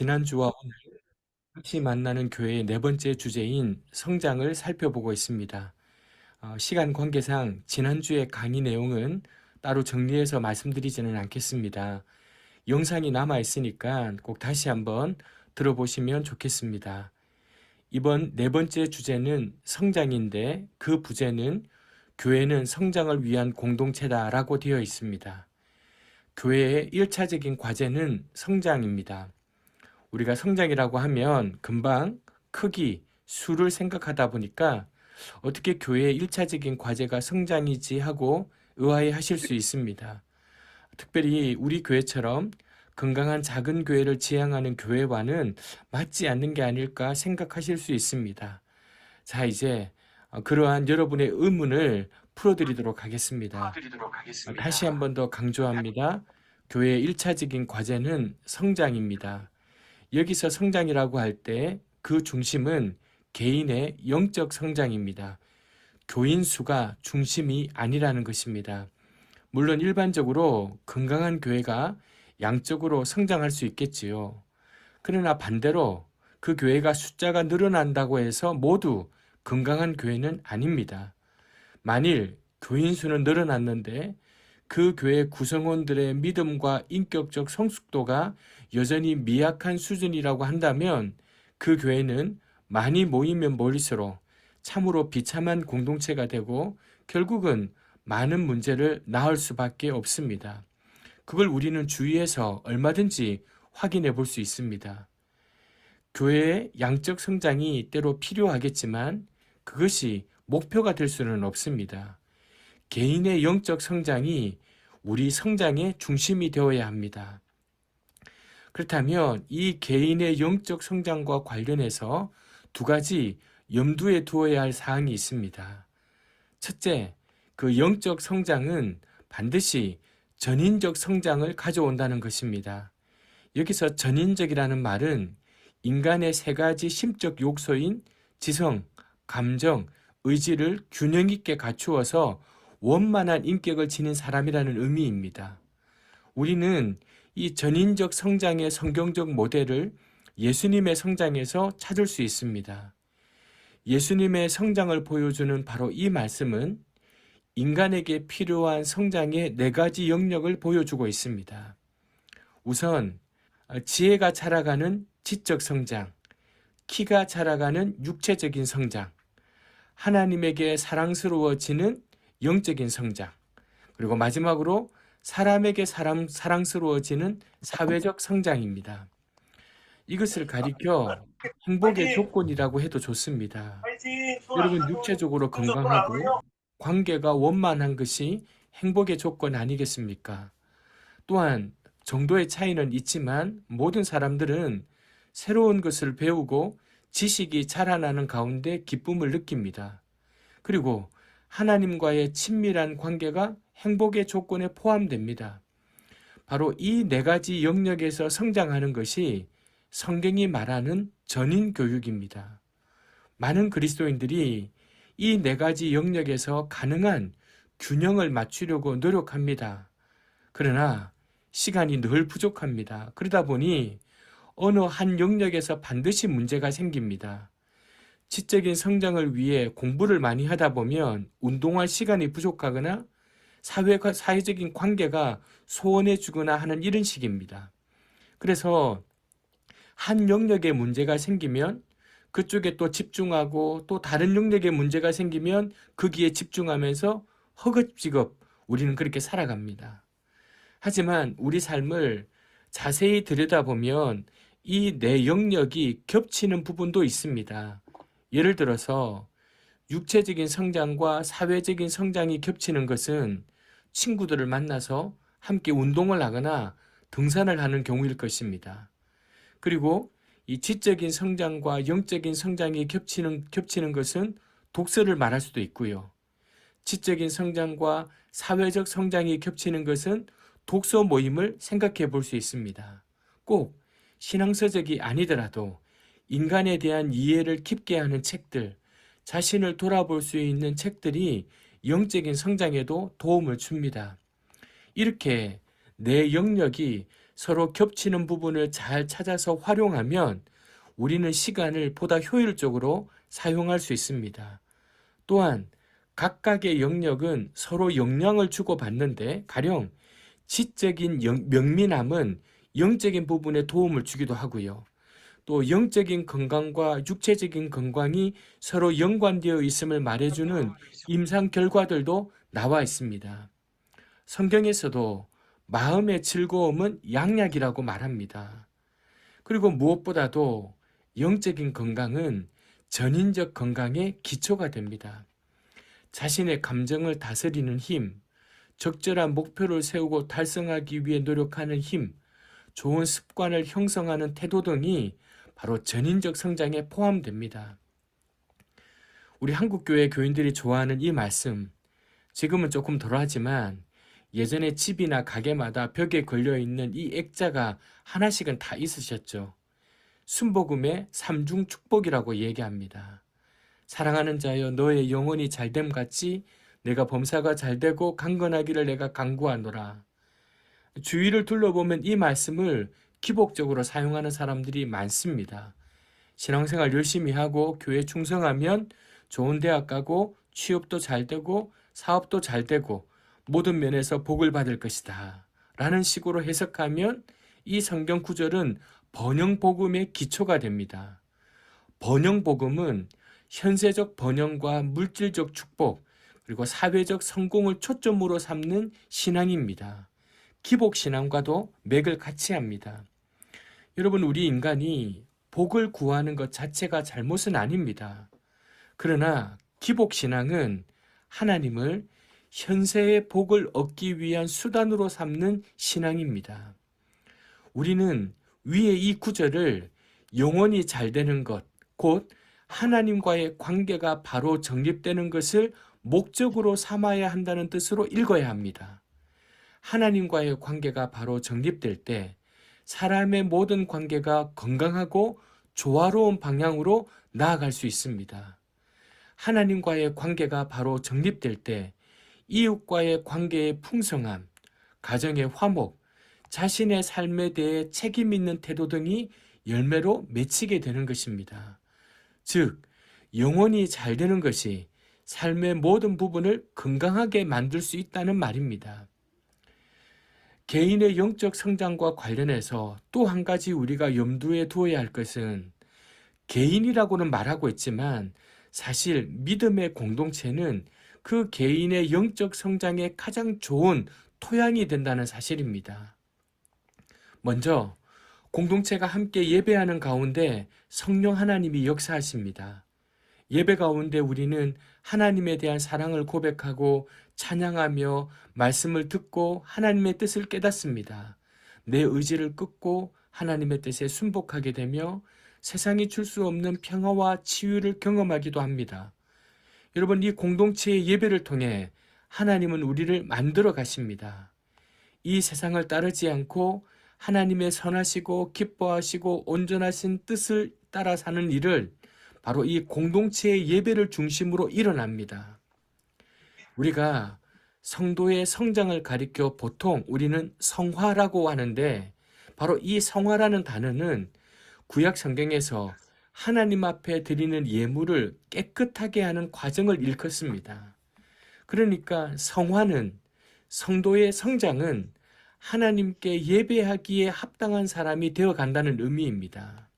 지난주와 오늘 같이 만나는 교회의 네 번째 주제인 성장을 살펴보고 있습니다. 시간 관계상 지난주의 강의 내용은 따로 정리해서 말씀드리지는 않겠습니다. 영상이 남아 있으니까 꼭 다시 한번 들어보시면 좋겠습니다. 이번 네 번째 주제는 성장인데 그 부제는 교회는 성장을 위한 공동체다라고 되어 있습니다. 교회의 1차적인 과제는 성장입니다. 우리가 성장이라고 하면 금방 크기, 수를 생각하다 보니까 어떻게 교회의 1차적인 과제가 성장이지 하고 의아해 하실 수 있습니다. 특별히 우리 교회처럼 건강한 작은 교회를 지향하는 교회와는 맞지 않는 게 아닐까 생각하실 수 있습니다. 자, 이제 그러한 여러분의 의문을 풀어드리도록 하겠습니다. 다시 한 번 더 강조합니다. 교회의 1차적인 과제는 성장입니다. 여기서 성장이라고 할 때 그 중심은 개인의 영적 성장입니다. 교인 수가 중심이 아니라는 것입니다. 물론 일반적으로 건강한 교회가 양적으로 성장할 수 있겠지요. 그러나 반대로 그 교회가 숫자가 늘어난다고 해서 모두 건강한 교회는 아닙니다. 만일 교인 수는 늘어났는데 그 교회 구성원들의 믿음과 인격적 성숙도가 여전히 미약한 수준이라고 한다면 그 교회는 많이 모이면 모일수록 참으로 비참한 공동체가 되고 결국은 많은 문제를 낳을 수밖에 없습니다. 그걸 우리는 주위에서 얼마든지 확인해 볼 수 있습니다. 교회의 양적 성장이 때로 필요하겠지만 그것이 목표가 될 수는 없습니다. 개인의 영적 성장이 우리 성장의 중심이 되어야 합니다. 그렇다면 이 개인의 영적 성장과 관련해서 두 가지 염두에 두어야 할 사항이 있습니다. 첫째, 그 영적 성장은 반드시 전인적 성장을 가져온다는 것입니다. 여기서 전인적이라는 말은 인간의 세 가지 심적 욕소인 지성, 감정, 의지를 균형 있게 갖추어서 원만한 인격을 지닌 사람이라는 의미입니다. 우리는 이 전인적 성장의 성경적 모델을 예수님의 성장에서 찾을 수 있습니다. 예수님의 성장을 보여주는 바로 이 말씀은 인간에게 필요한 성장의 네 가지 영역을 보여주고 있습니다. 우선 지혜가 자라가는 지적 성장, 키가 자라가는 육체적인 성장, 하나님에게 사랑스러워지는 영적인 성장, 그리고 마지막으로 사람에게 사랑스러워지는 사회적 성장입니다. 이것을 가리켜 행복의 조건이라고 해도 좋습니다. 여러분, 육체적으로 건강하고 관계가 원만한 것이 행복의 조건 아니겠습니까? 또한 정도의 차이는 있지만 모든 사람들은 새로운 것을 배우고 지식이 자라나는 가운데 기쁨을 느낍니다. 그리고 하나님과의 친밀한 관계가 행복의 조건에 포함됩니다. 바로 이 네 가지 영역에서 성장하는 것이 성경이 말하는 전인 교육입니다. 많은 그리스도인들이 이 네 가지 영역에서 가능한 균형을 맞추려고 노력합니다. 그러나 시간이 늘 부족합니다. 그러다 보니 어느 한 영역에서 반드시 문제가 생깁니다. 지적인 성장을 위해 공부를 많이 하다 보면 운동할 시간이 부족하거나 사회적인 관계가 소원해지거나 하는 이런 식입니다. 그래서 한 영역에 문제가 생기면 그쪽에 또 집중하고 또 다른 영역에 문제가 생기면 거기에 집중하면서 허겁지겁 우리는 그렇게 살아갑니다. 하지만 우리 삶을 자세히 들여다보면 이 네 영역이 겹치는 부분도 있습니다. 예를 들어서 육체적인 성장과 사회적인 성장이 겹치는 것은 친구들을 만나서 함께 운동을 하거나 등산을 하는 경우일 것입니다. 그리고 이 지적인 성장과 영적인 성장이 겹치는 것은 독서를 말할 수도 있고요. 지적인 성장과 사회적 성장이 겹치는 것은 독서 모임을 생각해 볼 수 있습니다. 꼭 신앙서적이 아니더라도 인간에 대한 이해를 깊게 하는 책들, 자신을 돌아볼 수 있는 책들이 영적인 성장에도 도움을 줍니다. 이렇게 내 영역이 서로 겹치는 부분을 잘 찾아서 활용하면 우리는 시간을 보다 효율적으로 사용할 수 있습니다. 또한 각각의 영역은 서로 영향을 주고받는데, 가령 지적인 명민함은 영적인 부분에 도움을 주기도 하고요. 또 영적인 건강과 육체적인 건강이 서로 연관되어 있음을 말해주는 임상 결과들도 나와 있습니다. 성경에서도 마음의 즐거움은 양약이라고 말합니다. 그리고 무엇보다도 영적인 건강은 전인적 건강의 기초가 됩니다. 자신의 감정을 다스리는 힘, 적절한 목표를 세우고 달성하기 위해 노력하는 힘, 좋은 습관을 형성하는 태도 등이 바로 전인적 성장에 포함됩니다. 우리 한국교회 교인들이 좋아하는 이 말씀, 지금은 조금 덜하지만 예전에 집이나 가게마다 벽에 걸려있는 이 액자가 하나씩은 다 있으셨죠. 순복음의 삼중 축복이라고 얘기합니다. 사랑하는 자여, 너의 영혼이 잘됨 같이 내가 범사가 잘되고 강건하기를 내가 간구하노라. 주위를 둘러보면 이 말씀을 기복적으로 사용하는 사람들이 많습니다. 신앙생활 열심히 하고 교회 충성하면 좋은 대학 가고 취업도 잘 되고 사업도 잘 되고 모든 면에서 복을 받을 것이다 라는 식으로 해석하면 이 성경 구절은 번영복음의 기초가 됩니다. 번영복음은 현세적 번영과 물질적 축복, 그리고 사회적 성공을 초점으로 삼는 신앙입니다. 기복신앙과도 맥을 같이 합니다. 여러분, 우리 인간이 복을 구하는 것 자체가 잘못은 아닙니다. 그러나 기복신앙은 하나님을 현세의 복을 얻기 위한 수단으로 삼는 신앙입니다. 우리는 위의 이 구절을 영혼이 잘 되는 것, 곧 하나님과의 관계가 바로 정립되는 것을 목적으로 삼아야 한다는 뜻으로 읽어야 합니다. 하나님과의 관계가 바로 정립될 때 사람의 모든 관계가 건강하고 조화로운 방향으로 나아갈 수 있습니다. 하나님과의 관계가 바로 정립될 때 이웃과의 관계의 풍성함, 가정의 화목, 자신의 삶에 대해 책임 있는 태도 등이 열매로 맺히게 되는 것입니다. 즉, 영혼이 잘 되는 것이 삶의 모든 부분을 건강하게 만들 수 있다는 말입니다. 개인의 영적 성장과 관련해서 또 한 가지 우리가 염두에 두어야 할 것은, 개인이라고는 말하고 있지만 사실 믿음의 공동체는 그 개인의 영적 성장에 가장 좋은 토양이 된다는 사실입니다. 먼저 공동체가 함께 예배하는 가운데 성령 하나님이 역사하십니다. 예배 가운데 우리는 하나님에 대한 사랑을 고백하고 찬양하며 말씀을 듣고 하나님의 뜻을 깨닫습니다. 내 의지를 꺾고 하나님의 뜻에 순복하게 되며 세상이 줄 수 없는 평화와 치유를 경험하기도 합니다. 여러분, 이 공동체의 예배를 통해 하나님은 우리를 만들어 가십니다. 이 세상을 따르지 않고 하나님의 선하시고 기뻐하시고 온전하신 뜻을 따라 사는 일을 바로 이 공동체의 예배를 중심으로 일어납니다. 우리가 성도의 성장을 가리켜 보통 우리는 성화라고 하는데, 바로 이 성화라는 단어는 구약 성경에서 하나님 앞에 드리는 예물을 깨끗하게 하는 과정을 일컫습니다. 그러니까 성화는, 성도의 성장은 하나님께 예배하기에 합당한 사람이 되어 간다는 의미입니다.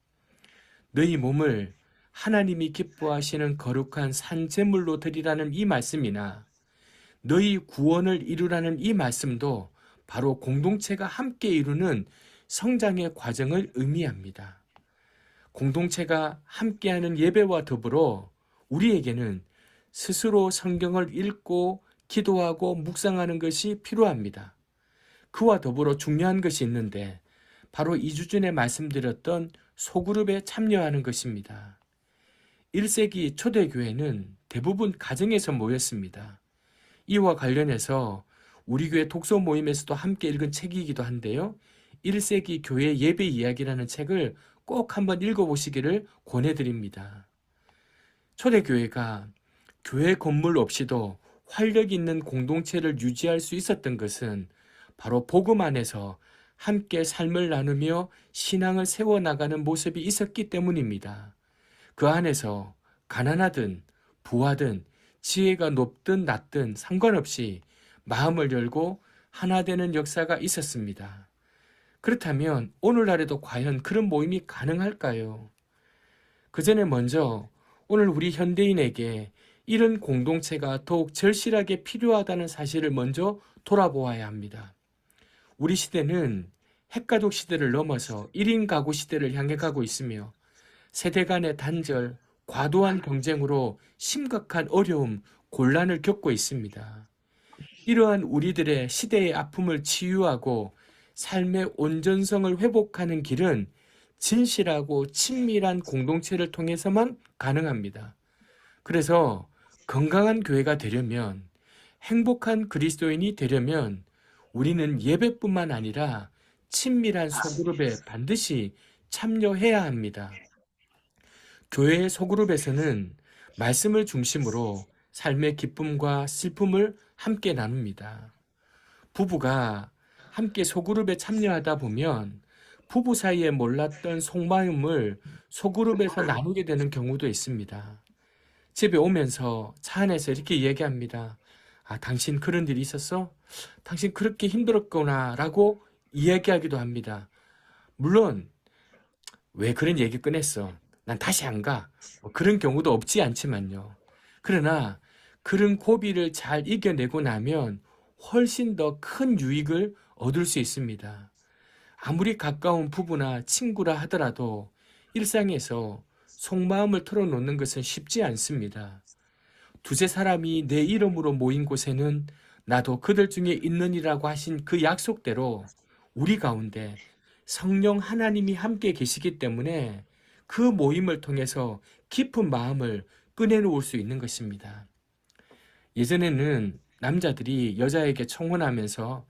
너희 몸을 하나님이 기뻐하시는 거룩한 산제물로 드리라는 이 말씀이나 너희 구원을 이루라는 이 말씀도 바로 공동체가 함께 이루는 성장의 과정을 의미합니다. 공동체가 함께하는 예배와 더불어 우리에게는 스스로 성경을 읽고 기도하고 묵상하는 것이 필요합니다. 그와 더불어 중요한 것이 있는데, 바로 2주 전에 말씀드렸던 소그룹에 참여하는 것입니다. 1세기 초대교회는 대부분 가정에서 모였습니다. 이와 관련해서 우리 교회 독서 모임에서도 함께 읽은 책이기도 한데요. 1세기 교회 예배 이야기라는 책을 꼭 한번 읽어보시기를 권해드립니다. 초대교회가 교회 건물 없이도 활력 있는 공동체를 유지할 수 있었던 것은 바로 복음 안에서 함께 삶을 나누며 신앙을 세워나가는 모습이 있었기 때문입니다. 그 안에서 가난하든 부하든 지혜가 높든 낮든 상관없이 마음을 열고 하나 되는 역사가 있었습니다. 그렇다면 오늘날에도 과연 그런 모임이 가능할까요? 그 전에 먼저 오늘 우리 현대인에게 이런 공동체가 더욱 절실하게 필요하다는 사실을 먼저 돌아보아야 합니다. 우리 시대는 핵가족 시대를 넘어서 1인 가구 시대를 향해 가고 있으며 세대 간의 단절, 과도한 경쟁으로 심각한 어려움, 곤란을 겪고 있습니다. 이러한 우리들의 시대의 아픔을 치유하고 삶의 온전성을 회복하는 길은 진실하고 친밀한 공동체를 통해서만 가능합니다. 그래서 건강한 교회가 되려면, 행복한 그리스도인이 되려면 우리는 예배뿐만 아니라 친밀한 소그룹에 반드시 참여해야 합니다. 교회의 소그룹에서는 말씀을 중심으로 삶의 기쁨과 슬픔을 함께 나눕니다. 부부가 함께 소그룹에 참여하다 보면 부부 사이에 몰랐던 속마음을 소그룹에서 나누게 되는 경우도 있습니다. 집에 오면서 차 안에서 이렇게 얘기합니다. 아, 당신 그런 일이 있었어? 당신 그렇게 힘들었구나 라고 이야기하기도 합니다. 물론 왜 그런 얘기 꺼냈어? 난 다시 안 가. 뭐 그런 경우도 없지 않지만요. 그러나 그런 고비를 잘 이겨내고 나면 훨씬 더 큰 유익을 얻을 수 있습니다. 아무리 가까운 부부나 친구라 하더라도 일상에서 속마음을 털어놓는 것은 쉽지 않습니다. 두세 사람이 내 이름으로 모인 곳에는 나도 그들 중에 있느니라고 하신 그 약속대로 우리 가운데 성령 하나님이 함께 계시기 때문에 그 모임을 통해서 깊은 마음을 꺼내놓을 수 있는 것입니다. 예전에는 남자들이 여자에게 청혼하면서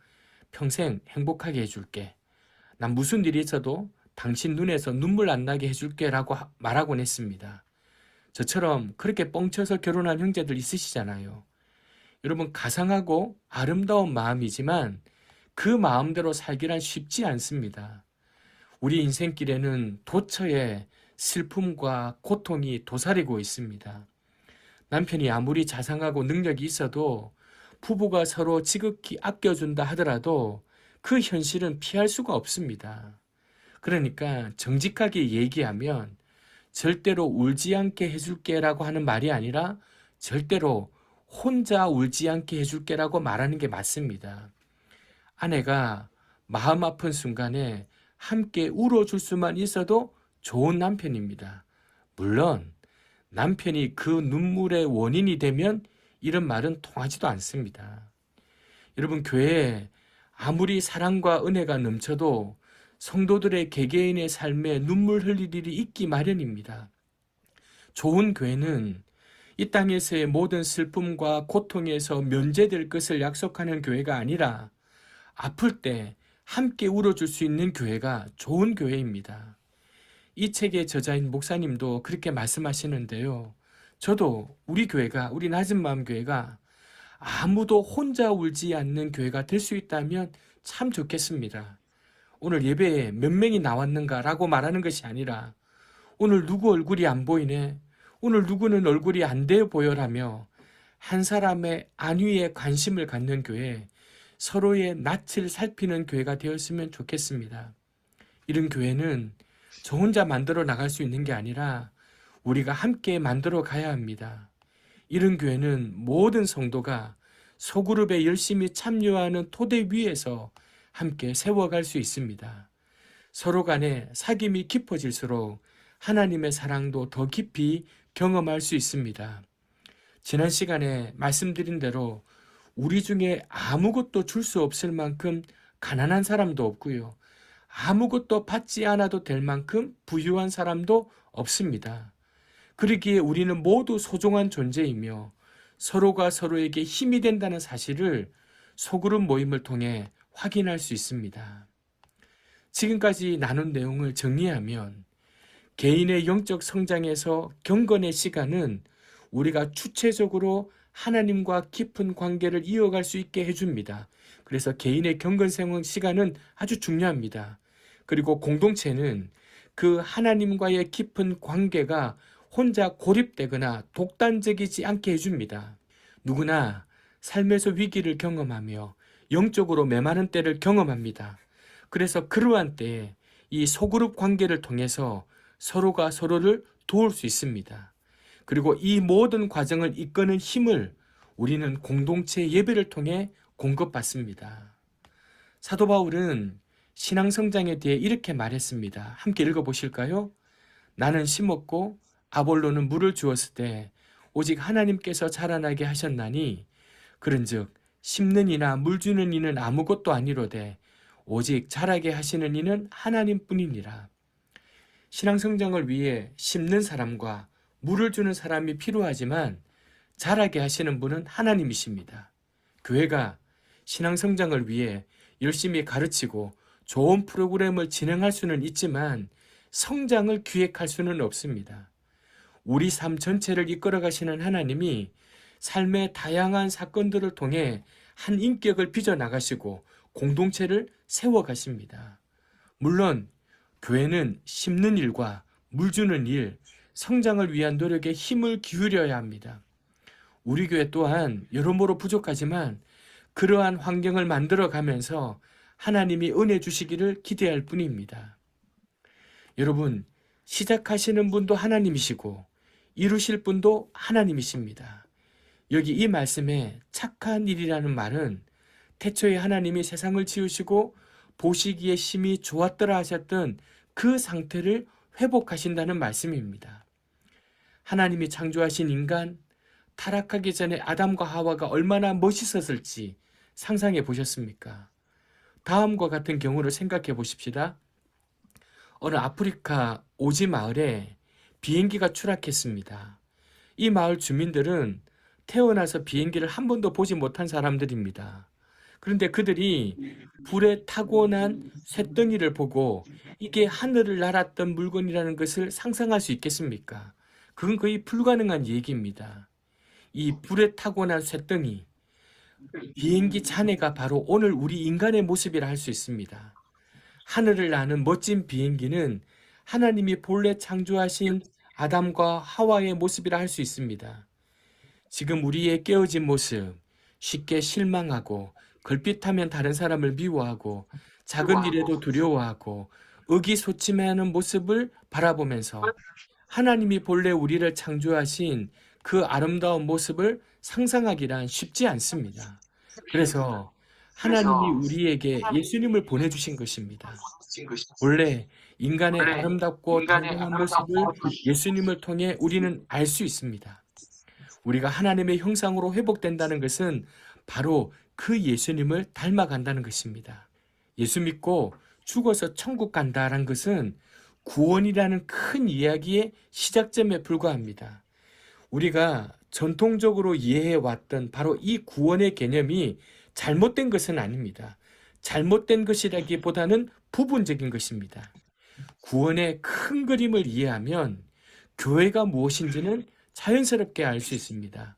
평생 행복하게 해줄게. 난 무슨 일이 있어도 당신 눈에서 눈물 안 나게 해줄게 라고 말하곤 했습니다. 저처럼 그렇게 뻥쳐서 결혼한 형제들 있으시잖아요. 여러분, 가상하고 아름다운 마음이지만 그 마음대로 살기란 쉽지 않습니다. 우리 인생길에는 도처에 슬픔과 고통이 도사리고 있습니다. 남편이 아무리 자상하고 능력이 있어도 부부가 서로 지극히 아껴준다 하더라도 그 현실은 피할 수가 없습니다. 그러니까 정직하게 얘기하면 절대로 울지 않게 해줄게라고 하는 말이 아니라 절대로 혼자 울지 않게 해줄게라고 말하는 게 맞습니다. 아내가 마음 아픈 순간에 함께 울어줄 수만 있어도 좋은 남편입니다. 물론 남편이 그 눈물의 원인이 되면 이런 말은 통하지도 않습니다. 여러분, 교회에 아무리 사랑과 은혜가 넘쳐도 성도들의 개개인의 삶에 눈물 흘릴 일이 있기 마련입니다. 좋은 교회는 이 땅에서의 모든 슬픔과 고통에서 면제될 것을 약속하는 교회가 아니라 아플 때 함께 울어줄 수 있는 교회가 좋은 교회입니다. 이 책의 저자인 목사님도 그렇게 말씀하시는데요. 저도 우리 교회가, 우리 낮은 마음 교회가 아무도 혼자 울지 않는 교회가 될 수 있다면 참 좋겠습니다. 오늘 예배에 몇 명이 나왔는가라고 말하는 것이 아니라 오늘 누구 얼굴이 안 보이네, 오늘 누구는 얼굴이 안 돼 보여라며 한 사람의 안위에 관심을 갖는 교회, 서로의 낯을 살피는 교회가 되었으면 좋겠습니다. 이런 교회는 저 혼자 만들어 나갈 수 있는 게 아니라 우리가 함께 만들어 가야 합니다. 이런 교회는 모든 성도가 소그룹에 열심히 참여하는 토대 위에서 함께 세워갈 수 있습니다. 서로 간에 사귐이 깊어질수록 하나님의 사랑도 더 깊이 경험할 수 있습니다. 지난 시간에 말씀드린 대로 우리 중에 아무것도 줄 수 없을 만큼 가난한 사람도 없고요. 아무것도 받지 않아도 될 만큼 부유한 사람도 없습니다. 그러기에 우리는 모두 소중한 존재이며 서로가 서로에게 힘이 된다는 사실을 소그룹 모임을 통해 확인할 수 있습니다. 지금까지 나눈 내용을 정리하면 개인의 영적 성장에서 경건의 시간은 우리가 주체적으로 하나님과 깊은 관계를 이어갈 수 있게 해줍니다. 그래서 개인의 경건생 시간은 아주 중요합니다. 그리고 공동체는 그 하나님과의 깊은 관계가 혼자 고립되거나 독단적이지 않게 해줍니다. 누구나 삶에서 위기를 경험하며 영적으로 메마른 때를 경험합니다. 그래서 그러한 때에 이 소그룹 관계를 통해서 서로가 서로를 도울 수 있습니다. 그리고 이 모든 과정을 이끄는 힘을 우리는 공동체 예배를 통해 공급받습니다. 사도 바울은 신앙 성장에 대해 이렇게 말했습니다. 함께 읽어보실까요? 나는 심었고 아볼로는 물을 주었을 때 오직 하나님께서 자라나게 하셨나니 그런즉 심는 이나 물 주는 이는 아무것도 아니로되 오직 자라게 하시는 이는 하나님뿐이니라. 신앙 성장을 위해 심는 사람과 물을 주는 사람이 필요하지만 자라게 하시는 분은 하나님이십니다. 교회가 신앙 성장을 위해 열심히 가르치고 좋은 프로그램을 진행할 수는 있지만 성장을 기획할 수는 없습니다. 우리 삶 전체를 이끌어 가시는 하나님이 삶의 다양한 사건들을 통해 한 인격을 빚어나가시고 공동체를 세워가십니다. 물론 교회는 심는 일과 물 주는 일, 성장을 위한 노력에 힘을 기울여야 합니다. 우리 교회 또한 여러모로 부족하지만 그러한 환경을 만들어 가면서 하나님이 은혜 주시기를 기대할 뿐입니다. 여러분, 시작하시는 분도 하나님이시고 이루실 분도 하나님이십니다. 여기 이 말씀에 착한 일이라는 말은 태초에 하나님이 세상을 지으시고 보시기에 심히 좋았더라 하셨던 그 상태를 회복하신다는 말씀입니다. 하나님이 창조하신 인간, 타락하기 전에 아담과 하와가 얼마나 멋있었을지 상상해 보셨습니까? 다음과 같은 경우를 생각해 보십시다. 어느 아프리카 오지 마을에 비행기가 추락했습니다. 이 마을 주민들은 태어나서 비행기를 한 번도 보지 못한 사람들입니다. 그런데 그들이 불에 타고난 쇳덩이를 보고 이게 하늘을 날았던 물건이라는 것을 상상할 수 있겠습니까? 그건 거의 불가능한 얘기입니다. 이 불에 타고난 쇳덩이, 비행기 잔해가 바로 오늘 우리 인간의 모습이라 할 수 있습니다. 하늘을 나는 멋진 비행기는 하나님이 본래 창조하신 아담과 하와의 모습이라 할 수 있습니다. 지금 우리의 깨어진 모습, 쉽게 실망하고 걸핏하면 다른 사람을 미워하고 작은 일에도 두려워하고 의기소침해하는 모습을 바라보면서 하나님이 본래 우리를 창조하신 그 아름다운 모습을 상상하기란 쉽지 않습니다. 그래서 하나님이 우리에게 예수님을 보내주신 것입니다. 원래 인간의 아름답고 당당한 모습을 예수님을 통해 우리는 알 수 있습니다. 우리가 하나님의 형상으로 회복된다는 것은 바로 그 예수님을 닮아간다는 것입니다. 예수 믿고 죽어서 천국 간다는 것은 구원이라는 큰 이야기의 시작점에 불과합니다. 우리가 전통적으로 이해해왔던 바로 이 구원의 개념이 잘못된 것은 아닙니다. 잘못된 것이라기보다는 부분적인 것입니다. 구원의 큰 그림을 이해하면 교회가 무엇인지는 자연스럽게 알 수 있습니다.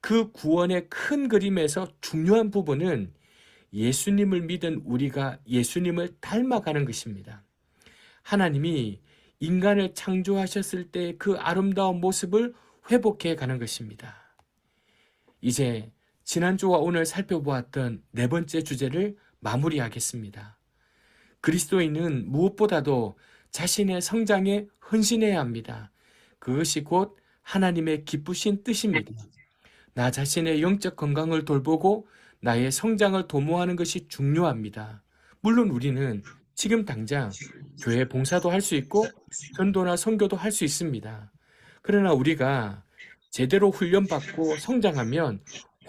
그 구원의 큰 그림에서 중요한 부분은 예수님을 믿은 우리가 예수님을 닮아가는 것입니다. 하나님이 인간을 창조하셨을 때 그 아름다운 모습을 회복해 가는 것입니다. 이제 지난주와 오늘 살펴보았던 네 번째 주제를 마무리하겠습니다. 그리스도인은 무엇보다도 자신의 성장에 헌신해야 합니다. 그것이 곧 하나님의 기쁘신 뜻입니다. 나 자신의 영적 건강을 돌보고 나의 성장을 도모하는 것이 중요합니다. 물론 우리는 지금 당장 교회 봉사도 할 수 있고 전도나 선교도 할 수 있습니다. 그러나 우리가 제대로 훈련받고 성장하면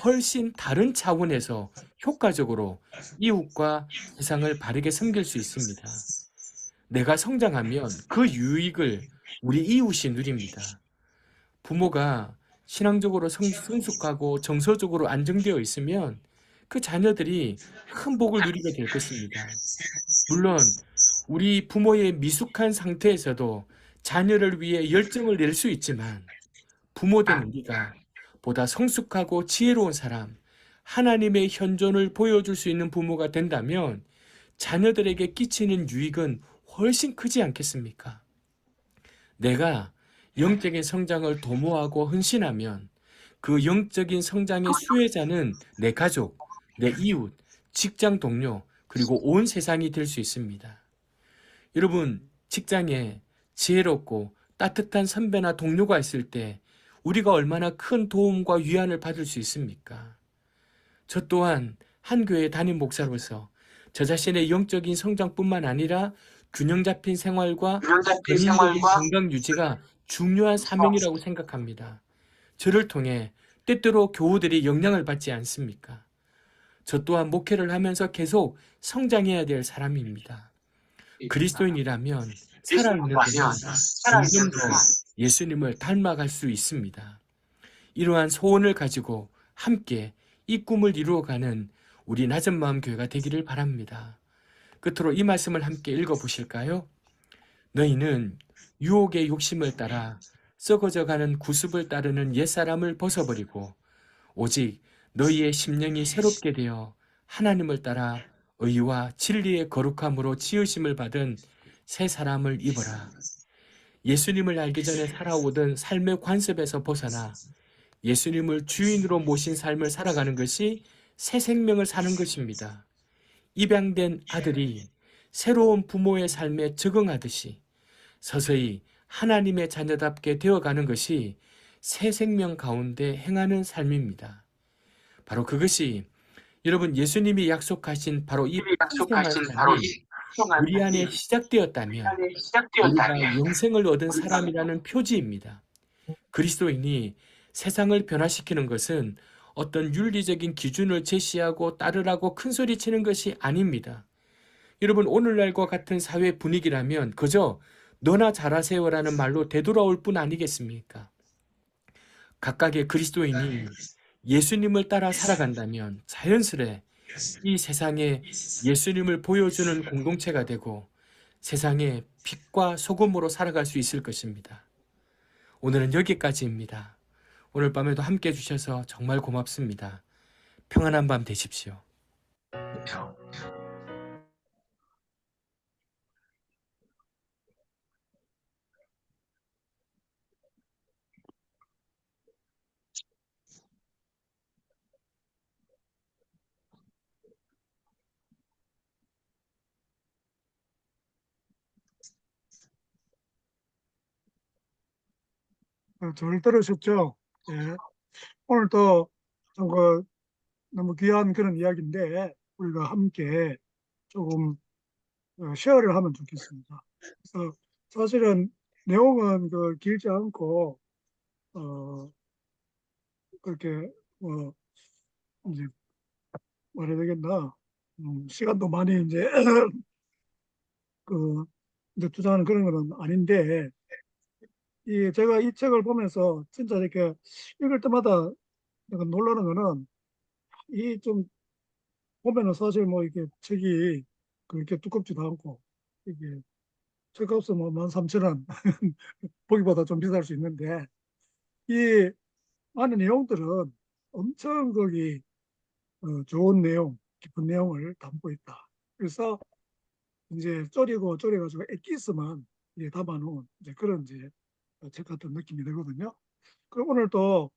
훨씬 다른 차원에서 효과적으로 이웃과 세상을 바르게 섬길 수 있습니다. 내가 성장하면 그 유익을 우리 이웃이 누립니다. 부모가 신앙적으로 성숙하고 정서적으로 안정되어 있으면 그 자녀들이 큰 복을 누리게 될 것입니다. 물론 우리 부모의 미숙한 상태에서도 자녀를 위해 열정을 낼 수 있지만 부모 된 우리가 보다 성숙하고 지혜로운 사람, 하나님의 현존을 보여줄 수 있는 부모가 된다면 자녀들에게 끼치는 유익은 훨씬 크지 않겠습니까? 내가 영적인 성장을 도모하고 헌신하면 그 영적인 성장의 수혜자는 내 가족, 내 이웃, 직장 동료, 그리고 온 세상이 될 수 있습니다. 여러분, 직장에 지혜롭고 따뜻한 선배나 동료가 있을 때 우리가 얼마나 큰 도움과 위안을 받을 수 있습니까? 저 또한 한 교회 담임 목사로서 저 자신의 영적인 성장뿐만 아니라 균형 잡힌 생활과 전인적인 건강 유지가 중요한 사명이라고 생각합니다. 저를 통해 때때로 교우들이 영향을 받지 않습니까? 저 또한 목회를 하면서 계속 성장해야 될 사람입니다. 그리스도인이라면 살아있는 동안 점점 더 예수님을 닮아갈 수 있습니다. 이러한 소원을 가지고 함께 이 꿈을 이루어가는 우리 낮은 마음 교회가 되기를 바랍니다. 끝으로 이 말씀을 함께 읽어보실까요? 너희는 유혹의 욕심을 따라 썩어져가는 구습을 따르는 옛사람을 벗어버리고 오직 너희의 심령이 새롭게 되어 하나님을 따라 의와 진리의 거룩함으로 지으심을 받은 새 사람을 입어라. 예수님을 알기 전에 살아오던 삶의 관습에서 벗어나 예수님을 주인으로 모신 삶을 살아가는 것이 새 생명을 사는 것입니다. 입양된 아들이 새로운 부모의 삶에 적응하듯이 서서히 하나님의 자녀답게 되어가는 것이 새 생명 가운데 행하는 삶입니다. 바로 그것이 여러분 예수님이 약속하신 바로 이 풍성한 삶이 우리 안에 시작되었다면 우리가 영생을 얻은 사람이라는 표지입니다. 그리스도인이 세상을 변화시키는 것은 어떤 윤리적인 기준을 제시하고 따르라고 큰소리치는 것이 아닙니다. 여러분 오늘날과 같은 사회 분위기라면 그저 너나 잘하세요라는 말로 되돌아올 뿐 아니겠습니까? 각각의 그리스도인이 예수님을 따라 살아간다면 자연스레 이 세상에 예수님을 보여주는 공동체가 되고 세상에 빛과 소금으로 살아갈 수 있을 것입니다. 오늘은 여기까지입니다. 오늘 밤에도 함께 해주셔서 정말 고맙습니다. 평안한 밤 되십시오. 잘 들으셨죠? 예. 오늘 또 너무 귀한 그런 이야기인데 우리가 함께 조금 쉐어를 하면 좋겠습니다. 그래서 사실은 내용은 길지 않고 그렇게 뭐 이제 뭐라 해야 되겠나 시간도 많이 이제 그 이제 투자하는 그런 건 아닌데 제가 이 책을 보면서 진짜 이렇게 읽을 때마다 약간 놀라는 거는 이 좀 보면은 사실 뭐 이게 책이 그렇게 두껍지도 않고 이게 책값은 뭐 13,000원 보기보다 좀 비쌀 수 있는데 이 안에 내용들은 엄청 좋은 내용, 깊은 내용을 담고 있다. 그래서 이제 졸여가지고 엑기스만 이제 담아놓은 이제 그런 이제 책 같은 느낌이 들거든요. 그럼 오늘 또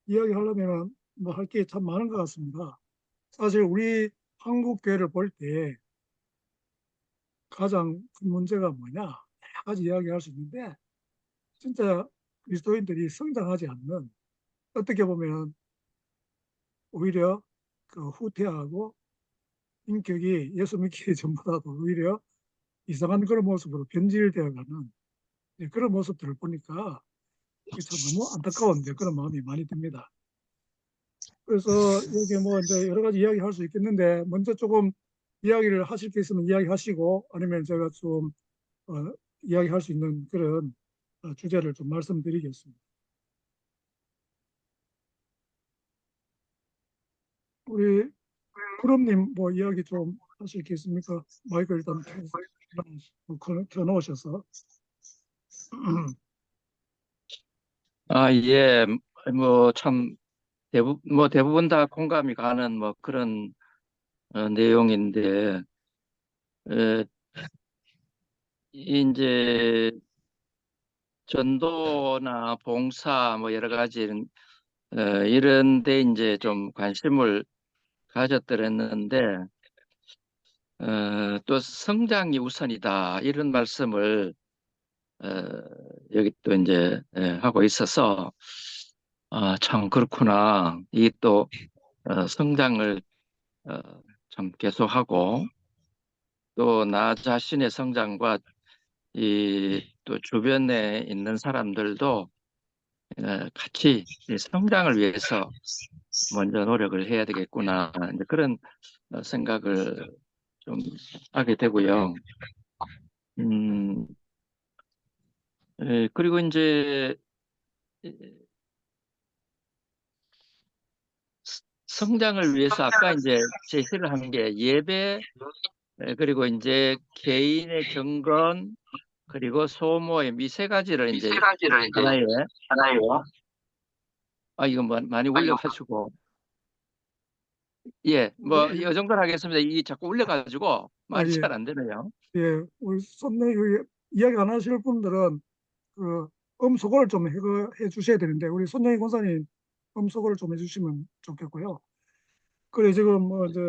이야기하려면은 뭐 할 게 참 많은 것 같습니다. 사실 우리 한국 교회를 볼 때 가장 큰 문제가 뭐냐? 여러 가지 이야기할 수 있는데 진짜 그리스도인들이 성장하지 않는 어떻게 보면 오히려 후퇴하고 인격이 예수 믿기 전보다도 오히려 이상한 그런 모습으로 변질되어가는 그런 모습들을 보니까 참 너무 안타까운 그런 마음이 많이 듭니다. 그래서 여기 뭐 이제 여러 가지 이야기할 수 있겠는데 먼저 조금 이야기를 하실 게 있으면 이야기하시고 아니면 제가 좀 이야기할 수 있는 그런 주제를 좀 말씀드리겠습니다. 우리 구름님 뭐 이야기 좀 하실 게 있습니까? 마이크 일단 켜놓으셔서. 예, 뭐 참 대부분 다 공감이 가는 뭐 그런 내용인데, 에, 이제 전도나 봉사 뭐 여러 가지 이런 데 이제 좀 관심을 가졌더랬는데, 또 성장이 우선이다 이런 말씀을 어, 여기 또 이제 하고 있어서, 참 그렇구나. 이 또 성장을 어, 참 계속하고, 또 나 자신의 성장과 이 또 주변에 있는 사람들도 같이 이 성장을 위해서 먼저 노력을 해야 되겠구나, 이제 그런 생각을 좀 하게 되고요. 음, 그리고 이제 성장을 위해서 아까 이제 제시를 한 게 예배, 그리고 이제 개인의 경건, 그리고 소모임, 이 세 가지를 이제 하나의, 이거 많이 올려가지고, 예, 뭐, 예, 이 정도는 하겠습니다. 이 자꾸 올려가지고 말이 예, 잘 안 되네요. 예. 우리 손님 이야기 안 하실 분들은 그 음소거를 좀 해 주셔야 되는데 우리 손영희 권사님 음소거를 좀 해주시면 좋겠고요. 그래 지금 뭐 이제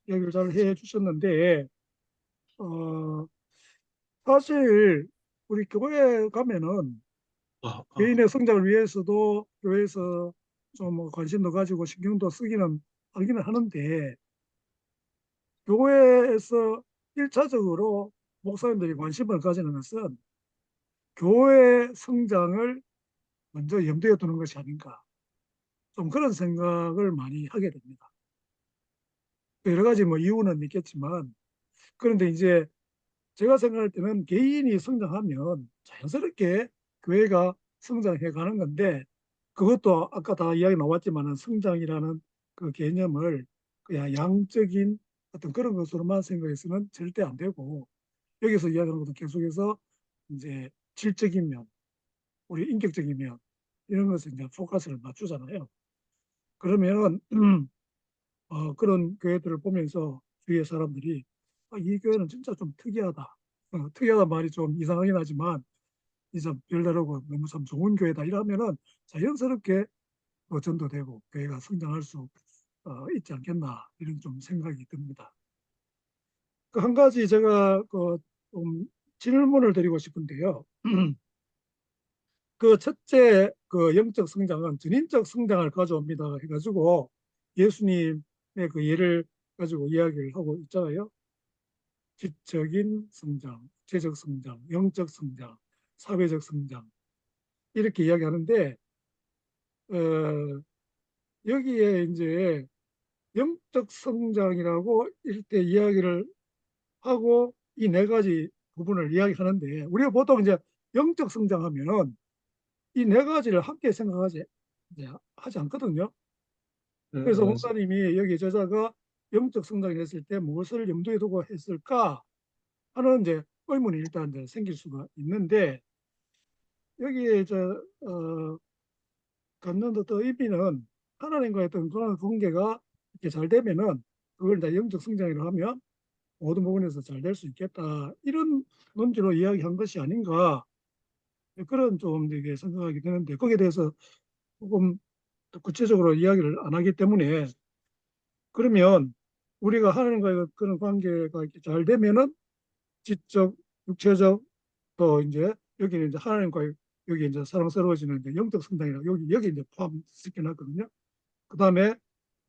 이야기를 잘 해 주셨는데 어 사실 우리 교회 가면은 어, 어. 개인의 성장을 위해서도 교회에서 좀뭐 관심도 가지고 신경도 쓰기는 하기는 하는데 교회에서 일차적으로 목사님들이 관심을 가지는 것은 교회 성장을 먼저 염두에 두는 것이 아닌가 좀 그런 생각을 많이 하게 됩니다. 여러 가지 뭐 이유는 있겠지만 그런데 이제 제가 생각할 때는 개인이 성장하면 자연스럽게 교회가 성장해 가는 건데 그것도 아까 다 이야기 나왔지만은 성장이라는 그 개념을 그냥 양적인 어떤 그런 것으로만 생각해서는 절대 안 되고 여기서 이야기하는 것도 계속해서 이제 질적인 면, 우리 인격적인 면 이런 것에 이제 포커스를 맞추잖아요. 그러면 그런 교회들을 보면서 주위의 사람들이 이 교회는 진짜 좀 특이하다. 특이하다 말이 좀 이상하긴 하지만 이좀 별다르고 너무 참 좋은 교회다 이러면은 자연스럽게 전도되고 교회가 성장할 수 있지 않겠나 이런 좀 생각이 듭니다. 그 한 가지 제가 좀 질문을 드리고 싶은데요. 그 첫째 그 영적 성장은 전인적 성장을 가져옵니다 해가지고 예수님의 그 예를 가지고 이야기를 하고 있잖아요. 지적인 성장, 재적 성장, 영적 성장, 사회적 성장 이렇게 이야기하는데 어, 여기에 이제 영적 성장이라고 이렇게 이야기를 하고 이 네 가지 부분을 이야기하는데 우리가 보통 이제 영적 성장하면은 이 네 가지를 함께 생각하지 이제 하지 않거든요. 그래서 음, 목사님이 여기 저자가 영적 성장을 했을 때 무엇을 염두에 두고 했을까 하는 이제 의문이 일단 이제 생길 수가 있는데 여기에 갖는 어떤 의미는 하나님과의 어떤 그런 관계가 이렇게 잘 되면은 그걸 이제 영적 성장이라고 하면 모든 부분에서 잘 될 수 있겠다 이런 논지로 이야기한 것이 아닌가 그런 좀 되게 생각하게 되는데 거기에 대해서 조금 더 구체적으로 이야기를 안 하기 때문에 그러면 우리가 하나님과의 그런 관계가 이렇게 잘 되면은 지적, 육체적 또 이제 여기는 이제 하나님과의 여기 이제 사랑스러워지는 이제 영적 성장이라고 여기 이제 포함시켜놨거든요. 그 다음에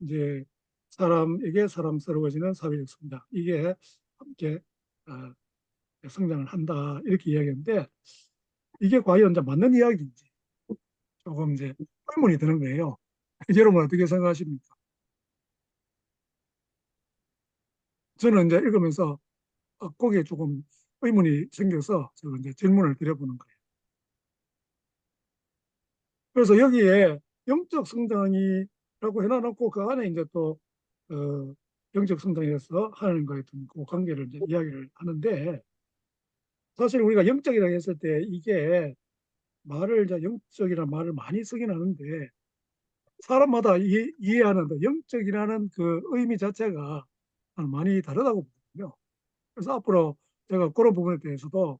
이제 사람에게 사랑스러워지는 사회적 성장 이게 함께 어, 성장을 한다 이렇게 이야기하는데 이게 과연 이제 맞는 이야기인지 조금 이제 의문이 드는 거예요. 여러분 어떻게 생각하십니까? 저는 이제 읽으면서 거기에 조금 의문이 생겨서 제가 이제 질문을 드려보는 거예요. 그래서 여기에 영적 성장이라고 해놔놓고 그 안에 이제 또 영적 성장에서 하나님과의 어떤 그 관계를 이제 이야기를 하는데 사실 우리가 영적이라고 했을 때 이게 말을 이제 영적이라는 말을 많이 쓰긴 하는데 사람마다 이해하는 그 영적이라는 그 의미 자체가 많이 다르다고 보거든요. 그래서 앞으로 제가 그런 부분에 대해서도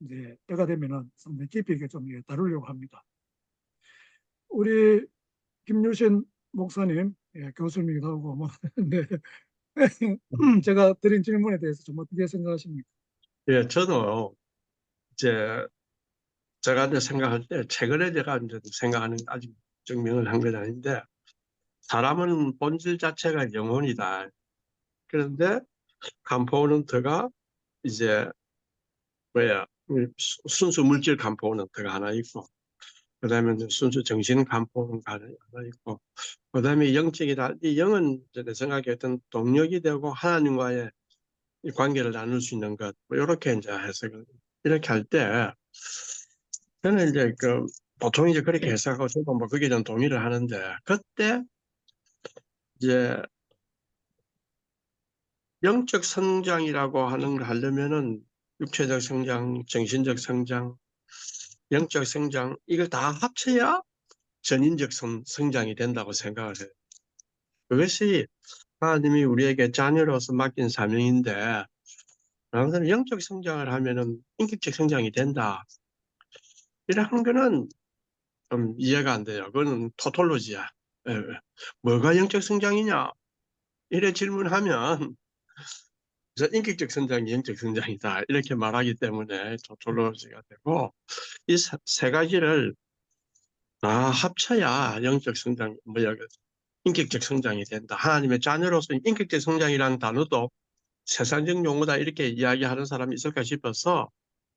이제 때가 되면은 상당히 깊이 있게 좀 다루려고 합니다. 우리 김유신 목사님, 교수님이기도 하고 뭐 네. 제가 드린 질문에 대해서 좀 어떻게 생각하십니까? 예, 저도 이제 제가 이제 생각할 때 최근에 제가 이제 생각하는 아직 증명을 한 건 아닌데 사람은 본질 자체가 영혼이다. 그런데 컴포넌트가 이제 뭐야 순수 물질 컴포넌트가 하나 있고 그다음에 이제 순수 정신 컴포넌트가 하나 있고 그다음에 영적이다. 이 영은 제 생각에 어떤 동력이 되고 하나님과의 이 관계를 나눌 수 있는 것, 뭐 이렇게 이제 해석을 이렇게 할 때 저는 이제 그 보통 이제 그렇게 해석하고 저도 뭐 거기에 좀 동의를 하는데 그때 이제 영적 성장이라고 하는 걸 하려면은 육체적 성장, 정신적 성장, 영적 성장 이걸 다 합쳐야 전인적 성장이 된다고 생각을 해요. 그것이 하나님이 우리에게 자녀로서 맡긴 사명인데 나는 영적 성장을 하면은 인격적 성장이 된다. 이런 거는 좀 이해가 안 돼요. 그거는 토톨로지야. 예, 예. 뭐가 영적 성장이냐? 이래 질문하면 저 인격적 성장이 영적 성장이다. 이렇게 말하기 때문에 토톨로지가 되고 이 세 가지를 다 합쳐야 영적 성장, 뭐야, 인격적 성장이 된다. 하나님의 자녀로서 인격적 성장이라는 단어도 세상적 용어다 이렇게 이야기하는 사람이 있을까 싶어서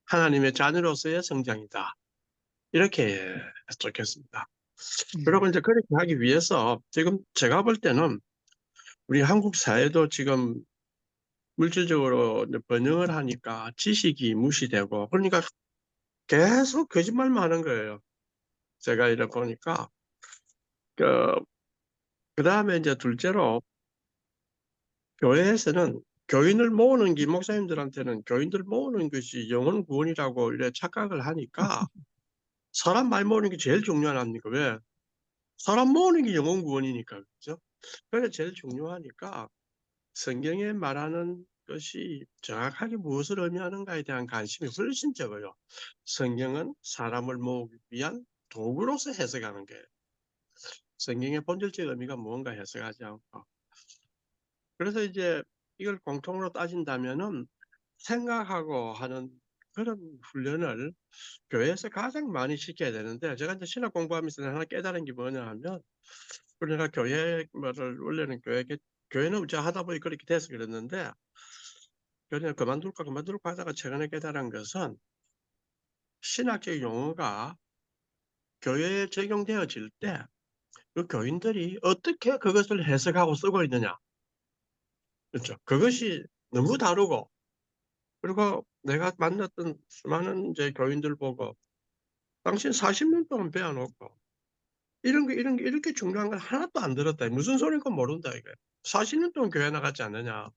하나님의 자녀로서의 성장이다. 이렇게 적혔습니다. 그리고 이제 그렇게 하기 위해서 지금 제가 볼 때는 우리 한국 사회도 지금 물질적으로 이제 번영을 하니까 지식이 무시되고 그러니까 계속 거짓말만 하는 거예요. 제가 이렇게 보니까 그 다음에 이제 둘째로 교회에서는 교인을 모으는 게 목사님들한테는 교인들 모으는 것이 영혼 구원이라고 이래 착각을 하니까 사람 말 모으는 게 제일 중요하니까 왜? 사람 모으는 게 영혼 구원이니까 그죠? 그게 제일 중요하니까 성경에 말하는 것이 정확하게 무엇을 의미하는가에 대한 관심이 훨씬 적어요. 성경은 사람을 모으기 위한 도구로서 해석하는 거예요. 성경의 본질적 의미가 무언가 해석하지 않고. 그래서 이제 이걸 공통으로 따진다면은 생각하고 하는 그런 훈련을 교회에서 가장 많이 시켜야 되는데 제가 이제 신학 공부하면서 하나 깨달은 게 뭐냐 하면 우리가 교회 뭐를 원래는 교회는 우리가 하다 보니 그렇게 돼서 그랬는데 교회는 그만둘까 하다가 최근에 깨달은 것은 신학적 용어가 교회에 적용되어질 때 그 교인들이 어떻게 그것을 해석하고 쓰고 있느냐. 그렇죠. 그것이 너무 다르고 그리고 내가 만났던 수많은 이제 교인들 보고 당신 40년 동안 배워놓고 이런 게 이렇게 중요한 걸 하나도 안 들었다. 무슨 소리인 건 모른다 이거야. 40년 동안 교회 나갔지 않느냐.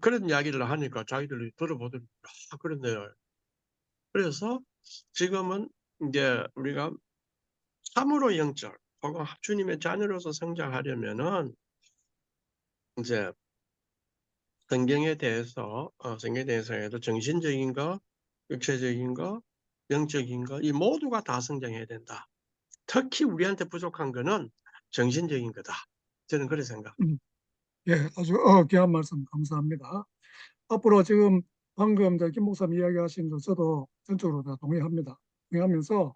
그런 이야기를 하니까 자기들이 들어보더니 그렇네요. 그래서 지금은 이제 우리가 참으로 영적 혹은 주님의 자녀로서 성장하려면은 이제 성경에 대해서 해도 정신적인 거, 육체적인 거, 영적인 거, 이 모두가 다 성장해야 된다. 특히 우리한테 부족한 거는 정신적인 거다. 저는 그렇게 생각. 예, 아주 귀한 말씀 감사합니다. 앞으로 지금 방금 김 목사님 이야기하신 거 저도 전적으로 다 동의합니다. 동의하면서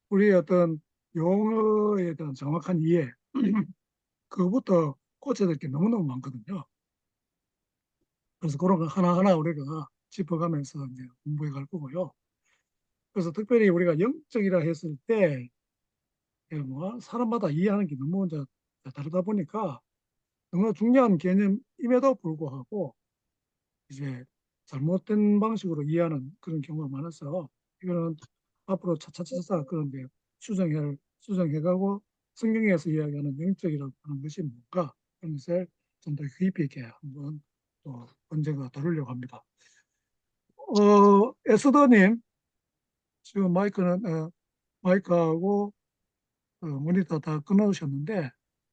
우리의 어떤 용어에 대한 정확한 이해, 그거부터 고쳐야 될 게 너무너무 많거든요. 그래서 그런 거 하나하나 우리가 짚어가면서 이제 공부해 갈 거고요. 그래서 특별히 우리가 영적이라 했을 때, 뭐 사람마다 이해하는 게 너무 이제 다르다 보니까 너무나 중요한 개념임에도 불구하고 이제 잘못된 방식으로 이해하는 그런 경우가 많아서 이거는 앞으로 차차차차 그런 게 수정해가고 성경에서 이야기하는 영적이라고 하는 것이 뭔가 그런 것을 좀 더 깊이 있게 한번 또 언젠가 다루려고 합니다. 에스더님 지금 마이크하고 모니터 다 끊어오셨는데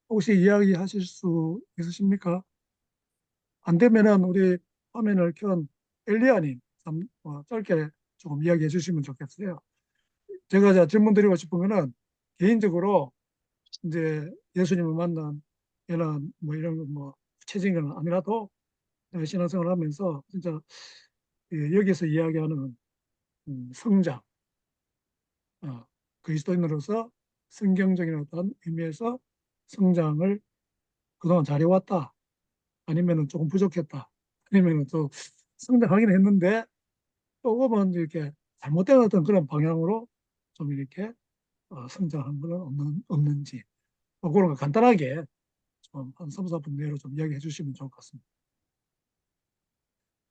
혹시 이야기하실 수 있으십니까? 안 되면은 우리 화면을 켠 엘리아님 짧게 조금 이야기해 주시면 좋겠어요. 제가 이제 질문 드리고 싶은 거는 개인적으로 이제 예수님을 만난 이런 뭐 이런 거뭐 구체적인 건 아니라도 내가 신앙생활을 하면서 진짜 여기서 이야기하는 성장, 그리스도인으로서 성경적인 어떤 의미에서 성장을 그동안 잘해왔다. 아니면은 조금 부족했다. 아니면은 또 성장하긴 했는데 조금은 이렇게 잘못된 어떤 그런 방향으로 좀 이렇게 성장한 건 없는지 뭐 그런 거 간단하게 좀 한 3, 4분 내로 좀 이야기해 주시면 좋을 것 같습니다.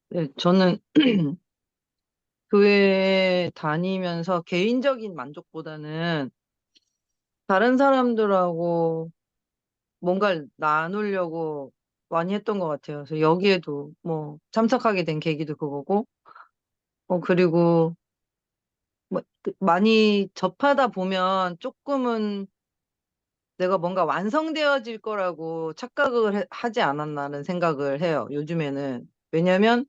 네, 저는 교회 다니면서 개인적인 만족보다는 다른 사람들하고 뭔가를 나누려고 많이 했던 것 같아요. 그래서 여기에도 뭐 참석하게 된 계기도 그거고, 그리고 뭐 많이 접하다 보면 조금은 내가 뭔가 완성되어질 거라고 착각을 하지 않았나는 생각을 해요. 요즘에는. 왜냐면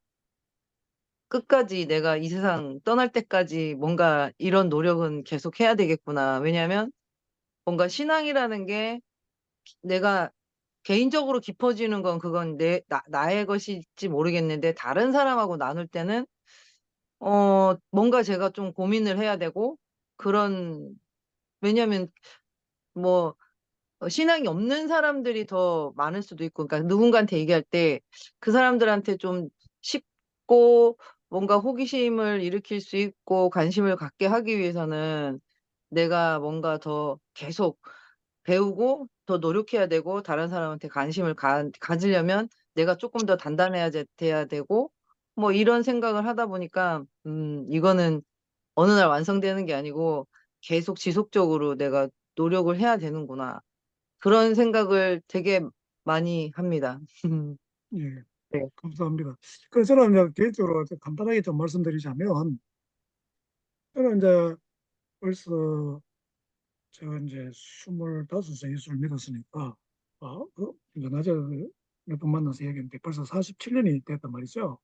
끝까지 내가 이 세상 떠날 때까지 뭔가 이런 노력은 계속 해야 되겠구나. 왜냐면 뭔가 신앙이라는 게 내가 개인적으로 깊어지는 건 그건 나의 것일지 모르겠는데 다른 사람하고 나눌 때는 뭔가 제가 좀 고민을 해야 되고 그런 왜냐면 뭐 신앙이 없는 사람들이 더 많을 수도 있고 그러니까 누군가한테 얘기할 때 그 사람들한테 좀 쉽고 뭔가 호기심을 일으킬 수 있고 관심을 갖게 하기 위해서는 내가 뭔가 더 계속 배우고 더 노력해야 되고 다른 사람한테 관심을 가지려면 내가 조금 더 돼야 되고 뭐 이런 생각을 하다 보니까 이거는 어느 날 완성되는 게 아니고 계속 지속적으로 내가 노력을 해야 되는구나. 그런 생각을 되게 많이 합니다. 예, 네. 감사합니다. 그래서 저는 이제 개인적으로 간단하게 좀 말씀드리자면 저는 이제 벌써 제가 이제 25세 예수를 믿었으니까 이제 낮에 몇 번 만나서 얘기했는데 벌써 47년이 됐단 말이죠.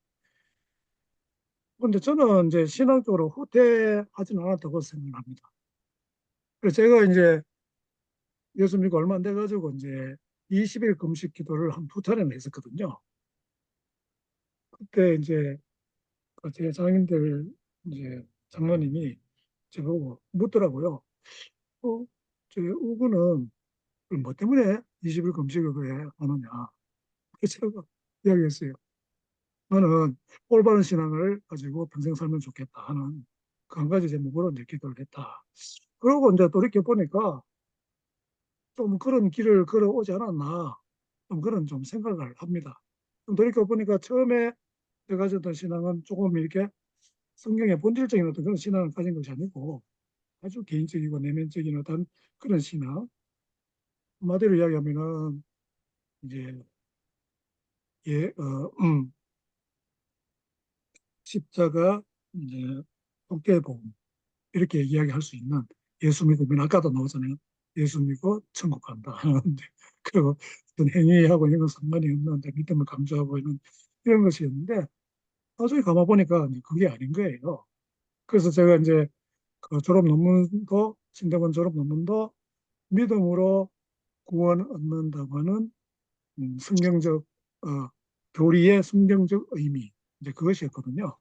근데 저는 이제 신앙적으로 후퇴하지는 않았다고 생각합니다. 그래서 제가 이제 예수 믿고 얼마 안 돼가지고 이제 20일 금식 기도를 한 두 차례나 했었거든요. 그때 이제 제 장인들 이제 장로님이 저보고 묻더라고요. 어, 저 우구는 뭐 때문에 20일 금식을 왜 하느냐. 그래서 제가 이야기했어요. 나는 올바른 신앙을 가지고 평생 살면 좋겠다 하는 그 한 가지 제목으로 이제 기도를 했다. 그러고 이제 돌이켜 보니까 좀 그런 길을 걸어오지 않았나 좀 그런 좀 생각을 합니다. 좀 돌이켜 보니까 처음에 제가 가졌던 신앙은 조금 이렇게 성경의 본질적인 어떤 그런 신앙을 가진 것이 아니고 아주 개인적이고 내면적인 어떤 그런 신앙. 한마디로 이야기하면은 이제 예, 십자가 이제 복개복음 이렇게 이야기할 수 있는 예수 믿으면 아까도 나오잖아요. 예수 믿고 천국 간다 하는데 그리고 어떤 행위하고 이런 건 상관이 없는 믿음을 강조하고 있는 이런 것이었는데 나중에 가만 보니까 그게 아닌 거예요. 그래서 제가 이제 그 졸업 논문도 신대원 졸업 논문도 믿음으로 구원 얻는다고 하는 성경적 교리의 성경적 의미 이제 그것이었거든요.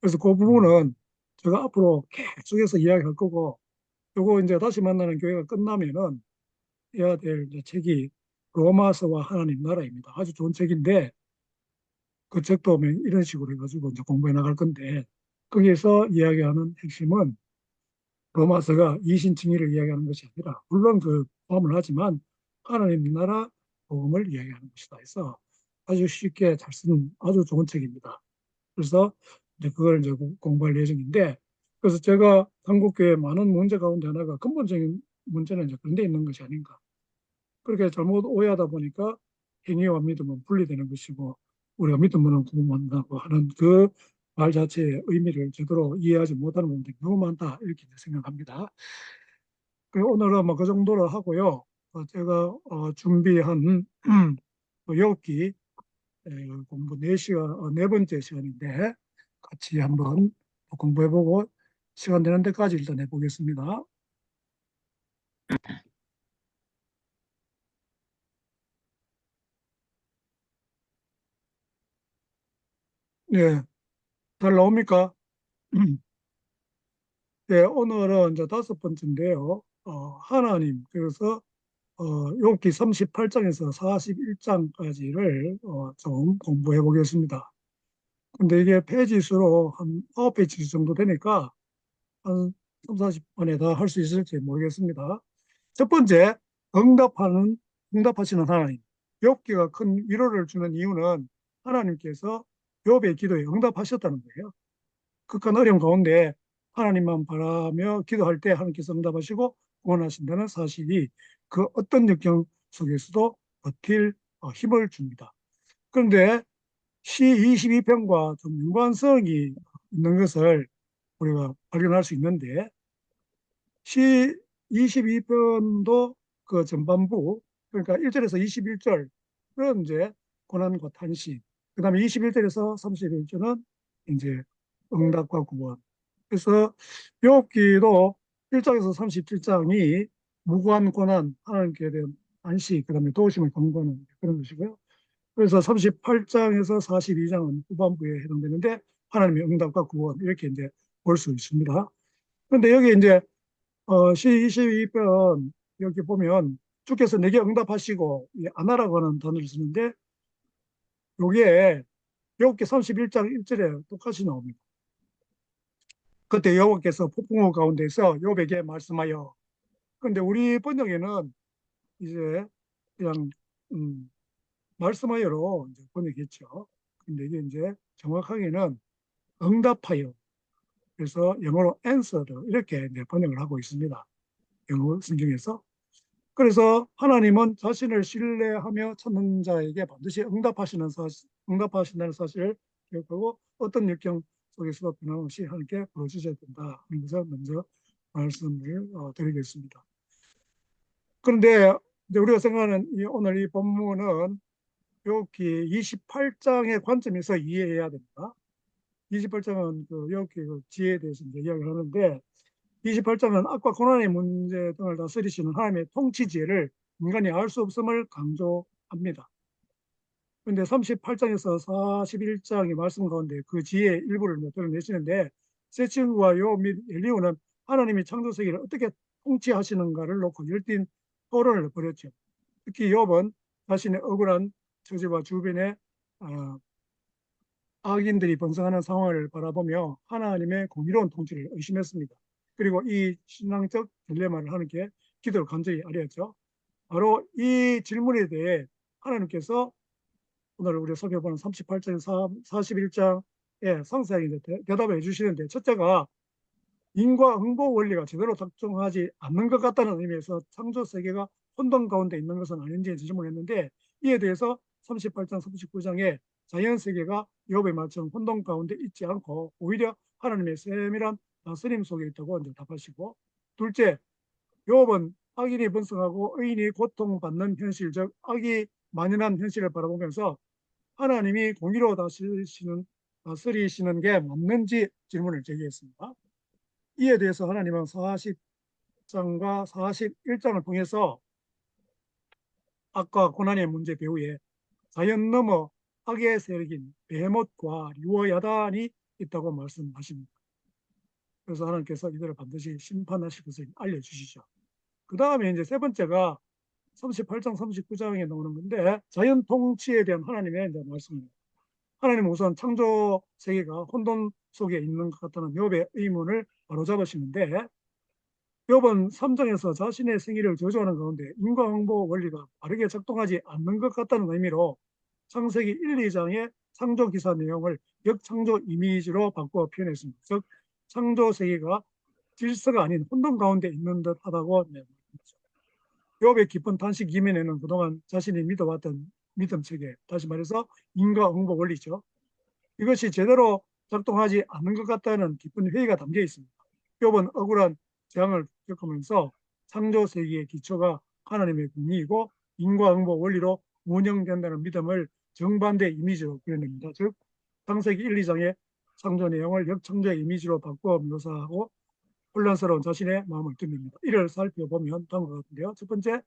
그래서 그 부분은 제가 앞으로 계속해서 이야기할 거고 요거 이제 다시 만나는 교회가 끝나면은 해야 될 이제 책이 로마서와 하나님 나라입니다. 아주 좋은 책인데 그 책도 이런 식으로 해가지고 이제 공부해 나갈 건데 거기에서 이야기하는 핵심은 로마서가 이신칭의를 이야기하는 것이 아니라 물론 그 포함을 하지만 하나님 나라 복음을 이야기하는 것이다 해서 아주 쉽게 잘 쓴 아주 좋은 책입니다. 그래서 이제 그걸 이제 공부할 예정인데 그래서 제가 한국교회 많은 문제 가운데 하나가 근본적인 문제는 이제 그런 데 있는 것이 아닌가. 그렇게 잘못 오해하다 보니까 행위와 믿음은 분리되는 것이고 우리가 믿음으로 구원한다고 하는 그 말 자체의 의미를 제대로 이해하지 못하는 부분들이 너무 많다 이렇게 생각합니다. 오늘은 뭐 그 정도로 하고요. 제가 준비한 여기 공부 4시간, 네 번째 시간인데 같이 한번 공부해보고 시간 되는 데까지 일단 해보겠습니다. 네, 잘 나옵니까? 네, 오늘은 이제 5번째인데요. 하나님, 그래서 욥기 38장에서 41장까지를 좀 공부해 보겠습니다. 근데 이게 페이지 수로 한 9페이지 정도 되니까 한 3, 40분에 다 할 수 있을지 모르겠습니다. 첫 번째, 응답하시는 하나님. 욥기가 큰 위로를 주는 이유는 하나님께서 욥의 기도에 응답하셨다는 거예요. 극한 어려움 가운데 하나님만 바라며 기도할 때 하나님께서 응답하시고 구원하신다는 사실이 그 어떤 역경 속에서도 버틸 힘을 줍니다. 그런데 시 22편과 좀 연관성이 있는 것을 우리가 발견할 수 있는데 시 22편도 그 전반부 그러니까 1절에서 21절은 이제 고난과 탄식 그 다음에 21절에서 31절은 이제 응답과 구원 그래서 욥기도 1장에서 37장이 무고한 고난 하나님께 대한 안식 그 다음에 도우심을 경고하는 그런 것이고요. 그래서 38장에서 42장은 후반부에 해당되는데 하나님의 응답과 구원 이렇게 이제 볼 수 있습니다. 그런데 여기 이제 시 22편 여기 보면 주께서 내게 응답하시고 이 아나라고 하는 단어를 쓰는데 요게 욥기 31장 1절에 똑같이 나옵니다. 그때 여호와께서 폭풍우 가운데서 욥에게 말씀하여 근데 우리 번역에는 이제 그냥 말씀하여로 이제 번역했죠. 근데 이게 이제 정확하게는 응답하여 그래서 영어로 answered 이렇게 이제 번역을 하고 있습니다. 영어 성경에서. 그래서 하나님은 자신을 신뢰하며 찾는 자에게 반드시 응답하신다는 사실을 기억하고 어떤 역경 속에서도 변함없이 하나님께 부르짖어야 된다 하는 것을 먼저 말씀을 드리겠습니다. 그런데 이제 우리가 생각하는 오늘 이 본문은 욥기 28장의 관점에서 이해해야 됩니다. 28장은 그 욥기 그 지혜에 대해서 이제 이야기를 하는데 28장은 악과 고난의 문제 등을 다스리시는 하나님의 통치지혜를 인간이 알 수 없음을 강조합니다. 그런데 38장에서 41장의 말씀 가운데 그 지혜의 일부를 드러내시는데 세 친구와 욥 및 엘리후는 하나님이 창조 세계를 어떻게 통치하시는가를 놓고 열띤 토론을 벌였죠. 특히 욥은 자신의 억울한 처지와 주변의 악인들이 번성하는 상황을 바라보며 하나님의 공의로운 통치를 의심했습니다. 그리고 이 신앙적 딜레마를 하나님께 기도를 간절히 아뢰었죠. 바로 이 질문에 대해 하나님께서 오늘 우리가 살펴보는 38장, 41장에 상세하게 대답을 해주시는데 첫째가 인과응보 원리가 제대로 작동하지 않는 것 같다는 의미에서 창조 세계가 혼돈 가운데 있는 것은 아닌지 질문했는데 이에 대해서 38장, 39장에 자연 세계가 욥의 말처럼 혼돈 가운데 있지 않고 오히려 하나님의 세밀한 다스림 속에 있다고 이제 답하시고 둘째, 욥은 악인이 번성하고 의인이 고통받는 현실, 즉 악이 만연한 현실을 바라보면서 하나님이 공의로 다스리시는 게 맞는지 질문을 제기했습니다. 이에 대해서 하나님은 40장과 41장을 통해서 악과 고난의 문제 배후에 자연 넘어 악의 세력인 베헤못과 리워야단이 있다고 말씀하십니다. 그래서 하나님께서 이들을 반드시 심판하실 것을 알려주시죠. 그 다음에 이제 세 번째가 38장, 39장에 나오는 건데 자연 통치에 대한 하나님의 이제 말씀입니다. 하나님은 우선 창조 세계가 혼돈 속에 있는 것 같다는 욥의 의문을 바로잡으시는데 욥은 3장에서 자신의 생일을 저주하는 가운데 인과응보 원리가 바르게 작동하지 않는 것 같다는 의미로 창세기 1, 2장의 창조 기사 내용을 역창조 이미지로 바꿔 표현했습니다. 즉 창조 세계가 질서가 아닌 혼돈 가운데 있는 듯하다고 말합니다. 욥의 깊은 탄식 이면에는 그동안 자신이 믿어왔던 믿음 체계, 다시 말해서 인과응보 원리죠. 이것이 제대로 작동하지 않는 것 같다는 깊은 회의가 담겨 있습니다. 욥은 억울한 재앙을 겪으면서 창조 세계의 기초가 하나님의 공의이고 인과응보 원리로 운영된다는 믿음을 정반대 이미지로 그려냅니다. 즉 창세기 1, 2장의 창조 내용을 역창조의 이미지로 바꿔 묘사하고 혼란스러운 자신의 마음을 드립니다. 이를 살펴보면 다음과 같은데요. 첫 번째,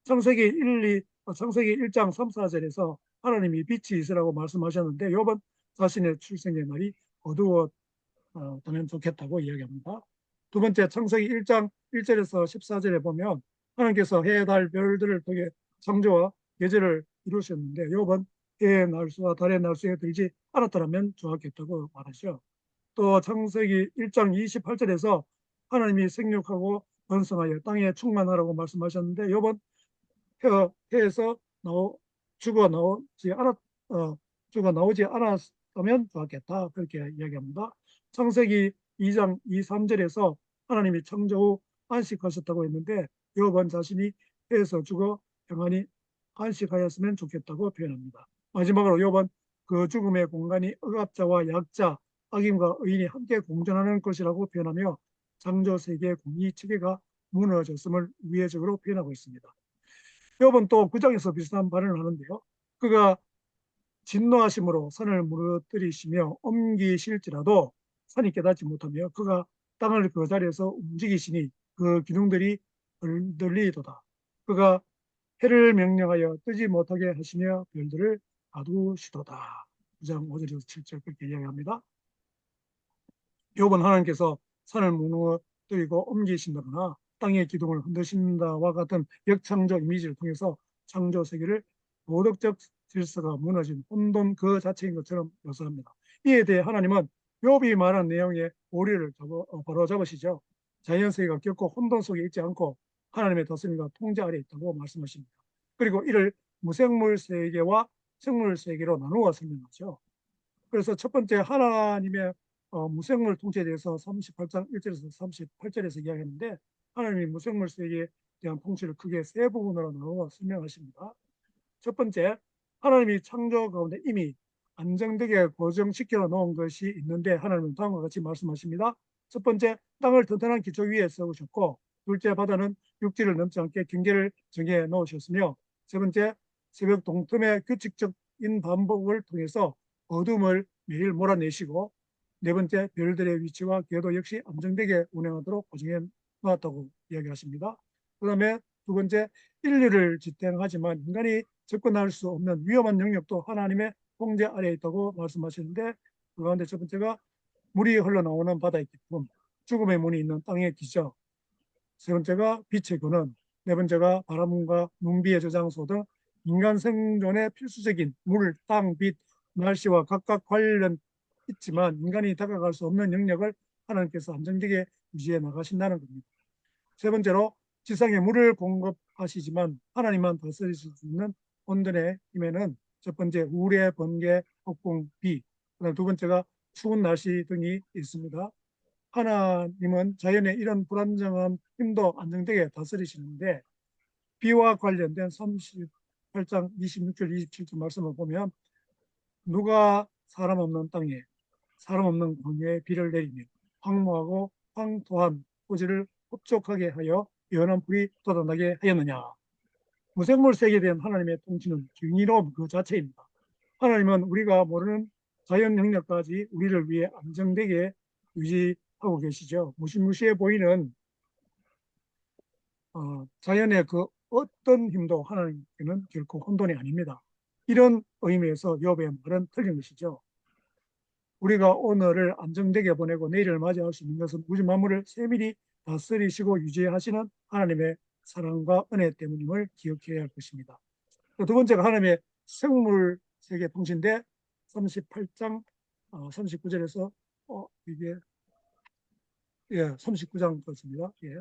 창세기 1장 3, 4절에서 하나님이 빛이 있으라고 말씀하셨는데 요번 자신의 출생의 날이 어두웠다면 좋겠다고 이야기합니다. 두 번째, 창세기 1장 1절에서 14절에 보면 하나님께서 해, 달, 별들을 통해 창조와 계절을 이루셨는데 요번 해의 날수와 달의 날수에 들지 않았더라면 좋았겠다고 말하죠. 또 창세기 1장 28절에서 하나님이 생육하고 번성하여 땅에 충만하라고 말씀하셨는데 요번 해에서 죽어 나오지 않았다면 좋았겠다 그렇게 이야기합니다. 창세기 2장 2, 3절에서 하나님이 창조 후 안식하셨다고 했는데 요번 자신이 해에서 죽어 평안히 안식하였으면 좋겠다고 표현합니다. 마지막으로 요번 그 죽음의 공간이 억압자와 약자, 악인과 의인이 함께 공존하는 것이라고 표현하며 창조 세계의 공의 체계가 무너졌음을 우회적으로 표현하고 있습니다. 욥은 또 9장에서 비슷한 발언을 하는데요. 그가 진노하심으로 산을 무너뜨리시며 옮기실지라도 산이 깨닫지 못하며 그가 땅을 그 자리에서 움직이시니 그 기둥들이 흔들리도다. 그가 해를 명령하여 뜨지 못하게 하시며 별들을 가두시도다. 9장 5절에서 7절 그렇게 이야기합니다. 욥은 하나님께서 산을 무너뜨리고 옮기신다거나 땅의 기둥을 흔드신다와 같은 역창조 이미지를 통해서 창조 세계를 도덕적 질서가 무너진 혼돈 그 자체인 것처럼 묘사합니다. 이에 대해 하나님은 욥이 말한 내용의 오리를 바로 잡으시죠. 자연세계가 결코 혼돈 속에 있지 않고 하나님의 다스림과 통제 아래 있다고 말씀하십니다. 그리고 이를 무생물 세계와 생물 세계로 나누어 설명하죠. 그래서 첫 번째 하나님의 무생물 통치에 대해서 38장 1절에서 38절에서 이야기했는데 하나님이 무생물 세계에 대한 통치를 크게 세 부분으로 나누어 설명하십니다. 첫 번째, 하나님이 창조 가운데 이미 안정되게 고정시켜 놓은 것이 있는데 하나님은 다음과 같이 말씀하십니다. 첫 번째, 땅을 튼튼한 기초 위에 세우셨고 둘째, 바다는 육지를 넘지 않게 경계를 정해 놓으셨으며 세 번째, 새벽 동틈의 규칙적인 반복을 통해서 어둠을 매일 몰아내시고 네 번째, 별들의 위치와 궤도 역시 안정되게 운행하도록 고정해 놓았다고 이야기하십니다. 그 다음에 두 번째, 인류를 지탱하지만 인간이 접근할 수 없는 위험한 영역도 하나님의 통제 아래에 있다고 말씀하시는데 그 가운데 첫 번째가 물이 흘러나오는 바다의 깊음, 죽음의 문이 있는 땅의 기저, 세 번째가 빛의 근원, 네 번째가 바람과 눈비의 저장소 등 인간 생존에 필수적인 물, 땅, 빛, 날씨와 각각 관련 있지만 인간이 다가갈 수 없는 영역을 하나님께서 안정되게 유지해 나가신다는 겁니다. 세 번째로 지상에 물을 공급하시지만 하나님만 다스릴 수 있는 온전의 힘에는 첫 번째 우레, 번개, 폭풍, 비, 그다음 두 번째가 추운 날씨 등이 있습니다. 하나님은 자연의 이런 불안정한 힘도 안정되게 다스리시는데 비와 관련된 38장 26절 27절 말씀을 보면 누가 사람 없는 땅에 사람 없는 광야에 비를 내리며 황무하고 황토한 토지를 흡족하게 하여 연한 풀이 돋아나게 하였느냐. 무생물 세계에 대한 하나님의 통치는 경이로움 그 자체입니다. 하나님은 우리가 모르는 자연 영역까지 우리를 위해 안정되게 유지하고 계시죠. 무시무시해 보이는 자연의 그 어떤 힘도 하나님께는 결코 혼돈이 아닙니다. 이런 의미에서 욥의 말은 틀린 것이죠. 우리가 오늘을 안정되게 보내고 내일을 맞이할 수 있는 것은 우주 만물을 세밀히 다스리시고 유지하시는 하나님의 사랑과 은혜 때문임을 기억해야 할 것입니다. 두 번째가 하나님의 생물 세계 통치인데 38장 39절에서 이게 39장 같습니다. 예.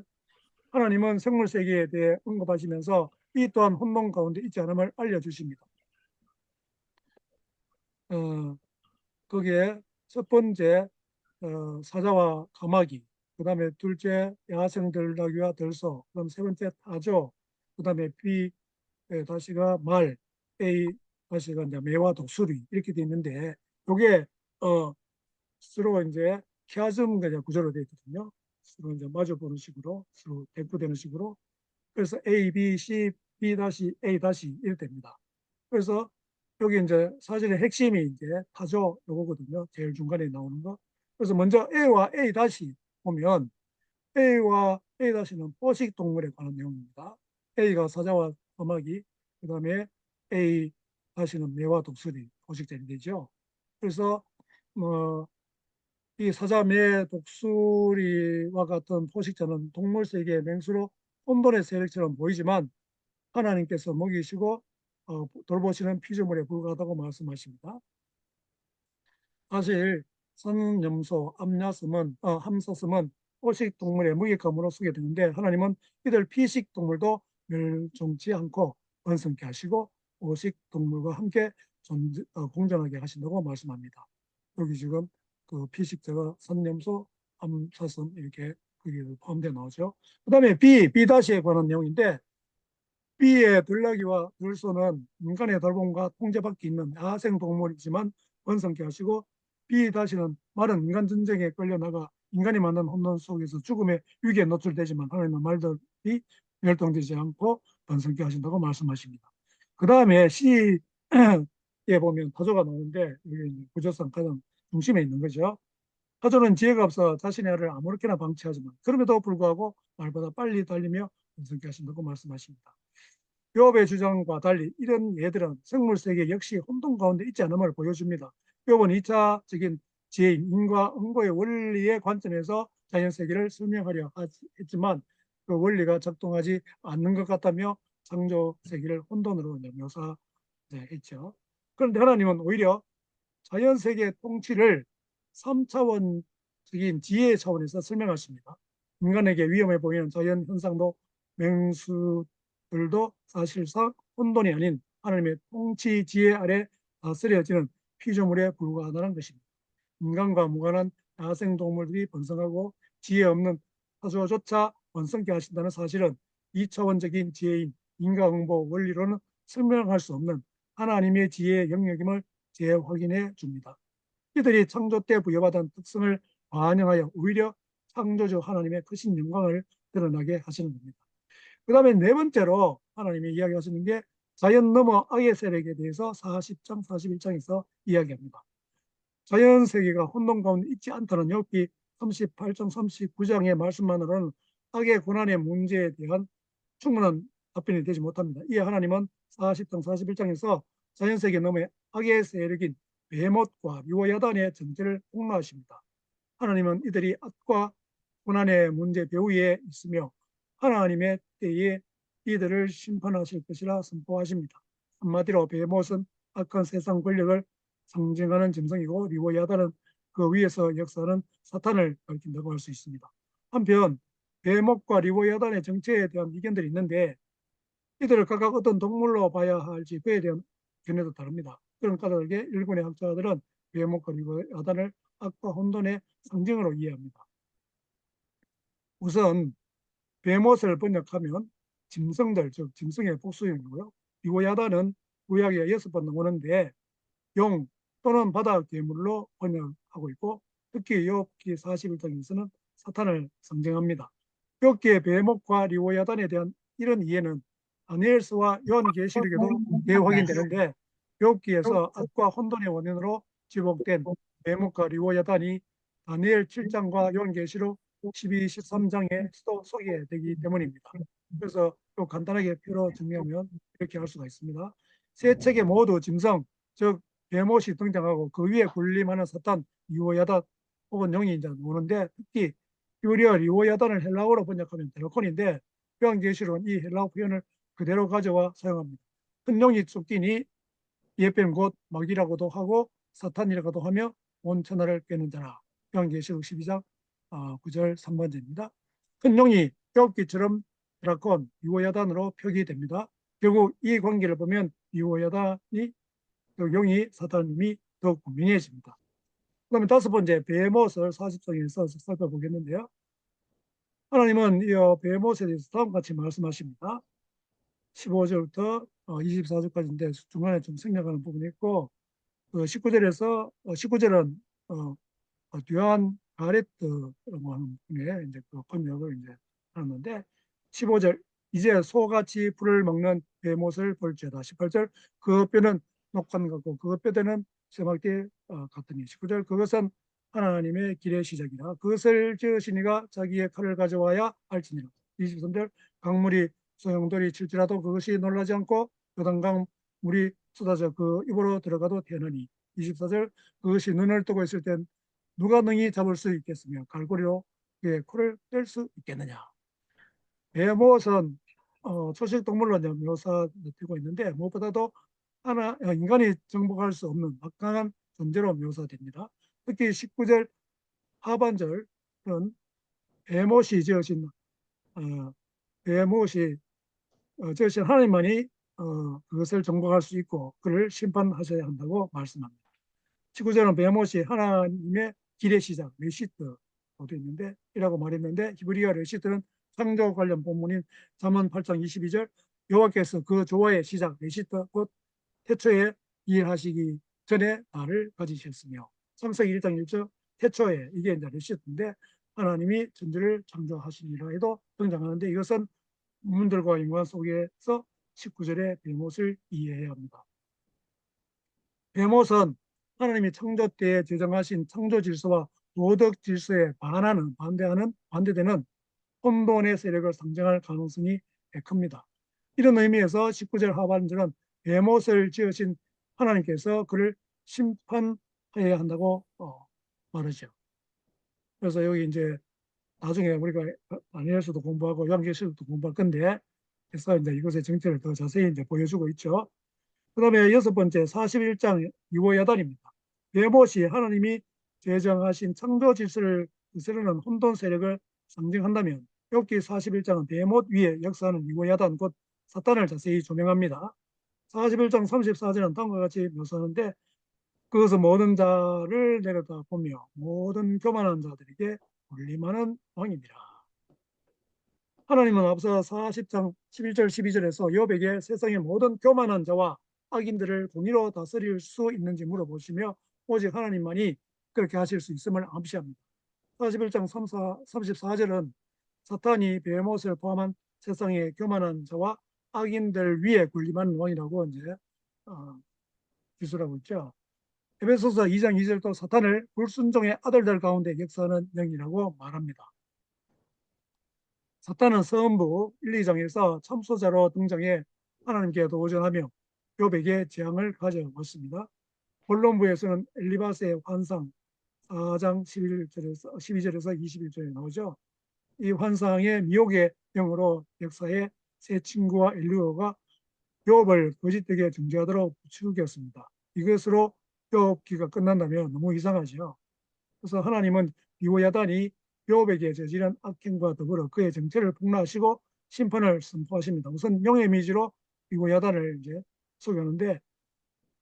하나님은 생물 세계에 대해 언급하시면서 이 또한 혼돈 가운데 있지 않음을 알려주십니다. 거기에 첫 번째 사자와 가마귀, 그 다음에 둘째 야생들나귀와 들소, 그다음 세 번째 타조, 그 다음에 B 다시가 말, A 다시가 이제 매와 독수리 이렇게 돼 있는데 이게 서로 이제 키아즘 구조로 되어 있거든요. 서로 이제 마주보는 식으로 서로 대꾸되는 식으로 그래서 A, B, C, B 다시 A 다시 이렇게 됩니다. 그래서 여기 이제 사실의 핵심이 이제 타조 요거거든요. 제일 중간에 나오는 거. 그래서 먼저 A와 A 다시 보면 A와 A 다시는 포식 동물에 관한 내용입니다. A가 사자와 거마귀, 그다음에 A 다시는 매와 독수리 포식자이 되죠. 그래서 이 사자, 매, 독수리와 같은 포식자는 동물 세계의 맹수로 혼돈의 세력처럼 보이지만 하나님께서 먹이시고 돌보시는 피조물에 불과하다고 말씀하십니다. 사실 산염소, 함사슴은 포식 동물의 먹잇감으로 쓰게 되는데 하나님은 이들 피식 동물도 멸종치 않고 번성케 하시고 포식 동물과 함께 공존하게 하신다고 말씀합니다. 여기 지금 그 피식자가 산염소, 함사슴 이렇게 거기에 포함되어 나오죠. 그 다음에 B-에 관한 내용인데 B의 들나귀와 들소는 인간의 돌봄과 통제받기 있는 야생동물이지만 번성케 하시고 B-는 말은 인간 전쟁에 끌려나가 인간이 만든 혼돈 속에서 죽음의 위기에 노출되지만 하나님은 말들이 멸종되지 않고 번성케 하신다고 말씀하십니다. 그 다음에 C에 보면 타조가 나오는데 구조상 가장 중심에 있는 거죠. 타조는 지혜가 없어 자신의 알을 아무렇게나 방치하지만 그럼에도 불구하고 말보다 빨리 달리며 번성케 하신다고 말씀하십니다. 욥의 주장과 달리 이런 예들은 생물세계 역시 혼돈 가운데 있지 않음을 보여줍니다. 욥은 2차적인 지혜인 인과 응고의 원리의 관점에서 자연세계를 설명하려 했지만 그 원리가 작동하지 않는 것 같다며 창조세계를 혼돈으로 묘사했죠. 그런데 하나님은 오히려 자연세계 통치를 3차원적인 지혜 차원에서 설명하십니다. 인간에게 위험해 보이는 자연 현상도 맹수들도 사실상 혼돈이 아닌 하나님의 통치 지혜 아래 다스려지는 피조물에 불과하다는 것입니다. 인간과 무관한 야생동물들이 번성하고 지혜 없는 타조조차 번성케 하신다는 사실은 2차원적인 지혜인 인과응보 원리로는 설명할 수 없는 하나님의 지혜의 영역임을 재확인해 줍니다. 이들이 창조 때 부여받은 특성을 반영하여 오히려 창조주 하나님의 크신 영광을 드러나게 하시는 겁니다. 그 다음에 네 번째로 하나님이 이야기하시는 게 자연 너머 악의 세력에 대해서 40장, 41장에서 이야기합니다. 자연 세계가 혼돈 가운데 있지 않다는 욥기 38장, 39장의 말씀만으로는 악의 고난의 문제에 대한 충분한 답변이 되지 못합니다. 이에 하나님은 40장, 41장에서 자연 세계 너머의 악의 세력인 베못과 류야단의 정체를 폭로하십니다. 하나님은 이들이 악과 고난의 문제 배후에 있으며 하나님의 때에 이들을 심판하실 것이라 선포하십니다. 한마디로 베못은 악한 세상 권력을 상징하는 짐승이고 류야단은 그 위에서 역사하는 사탄을 밝힌다고 할 수 있습니다. 한편 베못과 류야단의 정체에 대한 이견들이 있는데 이들을 각각 어떤 동물로 봐야 할지 그에 대한 견해도 다릅니다. 그런 까닭에 일본의 학자들은 베못과 류야단을 악과 혼돈의 상징으로 이해합니다. 우선 베못을 번역하면 짐승들, 즉 짐승의 복수형이고요. 류야단은 구약에 6번 나오는데 용 또는 바다 괴물로 번역하고 있고 특히 욥기 41장에서는 사탄을 상징합니다. 욥기의 베목과 리오야단에 대한 이런 이해는 다니엘서와 요한계시록에도 재확인되는데 욥기에서 악과 혼돈의 원인으로 지목된 베목과 리오야단이 다니엘 7장과 요한계시록 12, 13장에 또 소개되기 때문입니다. 그래서 또 간단하게 표로 정리하면 이렇게 할 수가 있습니다. 세 책에 모두 짐승, 즉 베못이 등장하고 그 위에 군림하는 사탄, 리오야단 혹은 영이 이제 나오는데 특히 유리어 리오야단을 헬라어로 번역하면 드라콘인데 요한계시록은 이 헬라어 표현을 그대로 가져와 사용합니다. 큰 영이 쫓기니 예뱀 곧 마귀라고도 하고 사탄이라고도 하며 온 천하를 꿰는 자라. 요한계시록 12장 9절 3번째입니다. 큰 영이 욥기처럼 드라콘, 리오야단으로 표기됩니다. 결국 이 관계를 보면 리오야단이 용이 사탄님이 더욱 분명해집니다. 그다음에 다섯 번째 베못을 40장에서 살펴보겠는데요. 하나님은 이 베못에 대해서 다음 같이 말씀하십니다. 15절부터 24절까지인데 중간에 좀 생략하는 부분이 있고 19절에서 19절은 뒤안 가레트라고 하는 분의 이제 그 번역을 이제 하는데 15절 이제 소같이 풀을 먹는 베못을 볼지어다. 18절 그 뼈는 녹관 같고 그 뼈대는 세마개 같으니. 19절 그것은 하나님의 길의 시작이라. 그것을 지으신 이가 자기의 칼을 가져와야 할지니라. 23절 강물이 소용돌이 칠지라도 그것이 놀라지 않고 요단강 물이 쏟아져 그 입으로 들어가도 되느니. 24절 그것이 눈을 뜨고 있을 땐 누가 능히 잡을 수 있겠으며 갈고리로 그의 코를 뗄 수 있겠느냐. 베못은 초식 동물로 묘사되고 있는데 무엇보다도 인간이 정복할 수 없는 막강한 존재로 묘사됩니다. 특히 19절 하반절은 베못이 지으신 베못이 지으신 하나님만이 그것을 정복할 수 있고 그를 심판하셔야 한다고 말씀합니다. 19절은 베못이 하나님의 길의 시작 레시트도 있는데 이라고 말했는데 히브리어 레시트는 창조 관련 본문인 잠언 8장 22절 여호와께서 그 조화의 시작 레시트 곧 태초에 일하시기 전에 나를 가지셨으며 창세기 1장 1절 태초에 이게 이제 레시트인데 하나님이 천지를 창조하시니라 해도 등장하는데 이것은 문들과 인간 속에서 19절의 베못을 이해해야 합니다. 베못은 하나님이 창조 때에 제정하신 창조 질서와 도덕 질서에 반대되는 혼돈의 세력을 상징할 가능성이 큽니다. 이런 의미에서 19절 하반절은 베못을 지으신 하나님께서 그를 심판해야 한다고 말하죠. 그래서 여기 이제 나중에 우리가 다니엘서도 공부하고 요한계시록도 공부할 건데 그래서 이제 이것의 정체를 더 자세히 이제 보여주고 있죠. 그 다음에 6번째 41장 유호야단입니다. 베못이 하나님이 제정하신 창조 질서를 거스르는 혼돈 세력을 상징한다면 욥기 41장은 베못 위에 역사하는 유호야단 곧 사탄을 자세히 조명합니다. 41장 34절은 다음과 같이 묘사하는데 그것은 모든 자를 내려다 보며 모든 교만한 자들에게 군림하는 왕이니라. 하나님은 앞서 40장 11절 12절에서 욥에게 세상의 모든 교만한 자와 악인들을 공의로 다스릴 수 있는지 물어보시며 오직 하나님만이 그렇게 하실 수 있음을 암시합니다. 41장 34절은 사탄이 베못을 포함한 세상의 교만한 자와 악인들 위에 군림하는 왕이라고 이제 기술하고 있죠. 에베소서 2장 2절도 사탄을 불순종의 아들들 가운데 역사하는 영이라고 말합니다. 사탄은 서원부 1, 2장에서 참소자로 등장해 하나님께 도전하며 욥에게 재앙을 가져왔습니다. 본론부에서는 엘리바스의 환상 4장 12절에서 21절에 나오죠. 이 환상의 미혹의 영으로 역사에 세 친구와 엘리오가 욥을 거짓되게 중재하도록 부추겼습니다. 이것으로 욥기가 끝난다면 너무 이상하죠. 그래서 하나님은 유호야단이 욥에게 저지른 악행과 더불어 그의 정체를 폭로하시고 심판을 선포하십니다. 우선 용의 미지로 유호야단을 이제 소개하는데